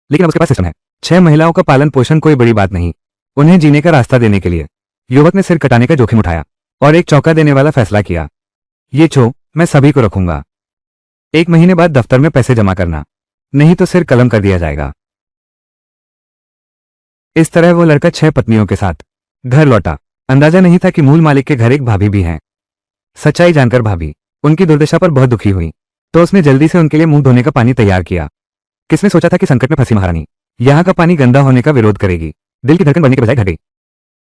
लेकिन अब उसके पास सिस्टम है। 6 महिलाओं का पालन पोषण कोई बड़ी बात नहीं। उन्हें जीने का रास्ता देने के लिए युवक ने सिर कटाने का जोखिम उठाया और एक चौंका देने वाला फैसला किया। ये छो मैं सभी को रखूंगा। 1 महीने बाद दफ्तर में पैसे जमा करना, नहीं तो सिर कलम कर दिया जाएगा। इस तरह वो लड़का 6 पत्नियों के साथ घर लौटा। अंदाजा नहीं था कि मूल मालिक के घर एक भाभी भी हैं। सच्चाई जानकर भाभी उनकी दुर्दशा पर बहुत दुखी हुई, तो उसने जल्दी से उनके लिए मुंह धोने का पानी तैयार किया। किसने सोचा था कि संकट में फंसी महारानी यहां का पानी गंदा होने का विरोध करेगी। दिल की धड़कन बढ़ने के बजाय घट गई।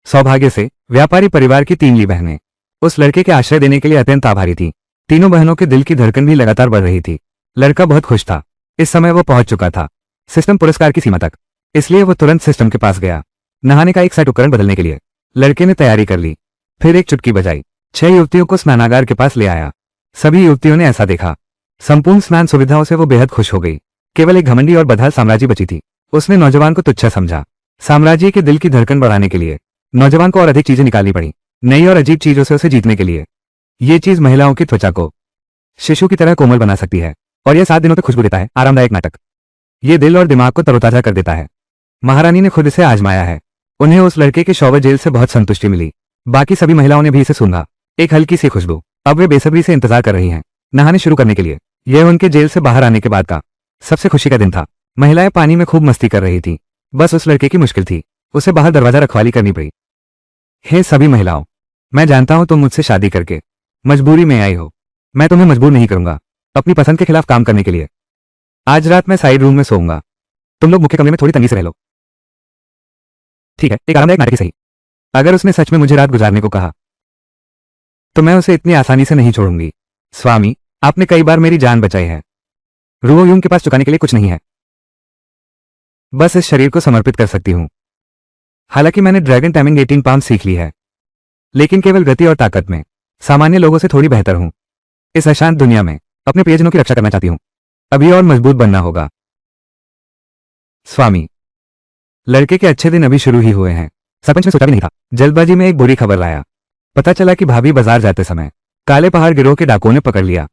सौभाग्य से व्यापारी परिवार की 3 बहनें उस लड़के के आश्रय देने के लिए अत्यंत आभारी थी। तीनों बहनों के दिल की धड़कन भी लगातार बढ़ रही थी। लड़का बहुत खुश था। इस समय वो पहुंच चुका था सिस्टम पुरस्कार की सीमा तक, इसलिए वो तुरंत सिस्टम के पास गया। नहाने का एक सेट उपकरण बदलने के लिए लड़के ने तैयारी कर ली। फिर एक चुटकी बजाई, 6 युवतियों को स्नानागार के पास ले आया। सभी युवतियों ने ऐसा देखा। संपूर्ण स्नान सुविधाओं से वो बेहद खुश हो गई। केवल एक घमंडी और बदहाल साम्राज्य बची थी। उसने नौजवान को तुच्छ समझा। साम्राज्य के दिल की धड़कन बढ़ाने के लिए नौजवान को और अधिक चीजें निकालनी पड़ी, नई और अजीब चीजों से उसे जीतने के लिए। ये चीज महिलाओं की त्वचा को शिशु की तरह कोमल बना सकती है और यह 7 दिनों तक खुशबू देता है। आरामदायक नाटक, ये दिल और दिमाग को तरोताजा कर देता है। महारानी ने खुद इसे आजमाया है। उन्हें उस लड़के के शौवर जेल से बहुत संतुष्टि मिली। बाकी सभी महिलाओं ने भी इसे सूंघा, एक हल्की सी खुशबू। अब वे बेसब्री से इंतजार कर रही हैं नहाने शुरू करने के लिए। यह उनके जेल से बाहर आने के बाद का सबसे खुशी का दिन था। महिलाएं पानी में खूब मस्ती कर रही थी। बस उस लड़के की मुश्किल थी, उसे बाहर दरवाजा रखवाली करनी पड़ी। हे सभी महिलाओं, मैं जानता हूं तुम मुझसे शादी करके मजबूरी में आई हो। मैं तुम्हें मजबूर नहीं करूंगा अपनी पसंद के खिलाफ काम करने के लिए। आज रात मैं साइड रूम में सोऊंगा। तुम लोग मुख्य कमरे में थोड़ी तंगी से रह लो। ठीक है, एक आरामदायक नाटक ही सही। अगर उसने सच में मुझे रात गुजारने को कहा तो मैं उसे इतनी आसानी से नहीं छोड़ूंगी। स्वामी, आपने कई बार मेरी जान बचाई है। रुओ यूंग के पास चुकाने के लिए कुछ नहीं है। बस इस शरीर को समर्पित कर सकती हूं। हालांकि मैंने ड्रैगन टाइमिंग 18 पाउंड सीख ली है, लेकिन केवल गति और ताकत में सामान्य लोगों से थोड़ी बेहतर हूं। इस अशांत दुनिया में अपने प्रियजनों की रक्षा करना चाहती हूं। अभी और मजबूत बनना होगा। स्वामी, लड़के के अच्छे दिन अभी शुरू ही हुए हैं। सरपंच ने सोचा भी नहीं था। जल्दबाजी में एक बुरी खबर लाया। पता चला कि भाभी बाजार जाते समय काले पहाड़ गिरोह के डाकुओं ने पकड़ लिया।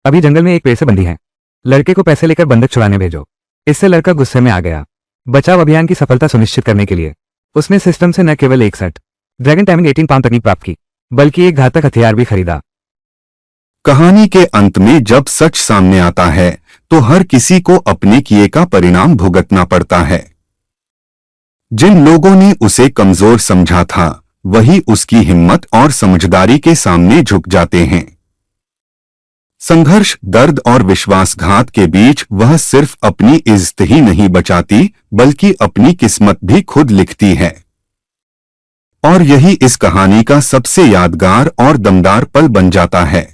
अभी जंगल में एक पेड़ से बंधी है। लड़के को पैसे लेकर बंधक छुड़ाने भेजो। इससे लड़का गुस्से में आ गया। बचाव अभियान की सफलता सुनिश्चित करने के लिए उसने सिस्टम से न केवल एक सेट ड्रैगन टाइमिंग 18 पाउंड तकनीक प्राप्त की, बल्कि एक घातक हथियार भी खरीदा। कहानी के अंत में जब सच सामने आता है तो हर किसी को अपने किए का परिणाम भुगतना पड़ता है। जिन लोगों ने उसे कमजोर समझा था वही उसकी हिम्मत और समझदारी के सामने झुक जाते हैं। संघर्ष, दर्द और विश्वासघात के बीच वह सिर्फ अपनी इज्जत ही नहीं बचाती बल्कि अपनी किस्मत भी खुद लिखती है। और यही इस कहानी का सबसे यादगार और दमदार पल बन जाता है।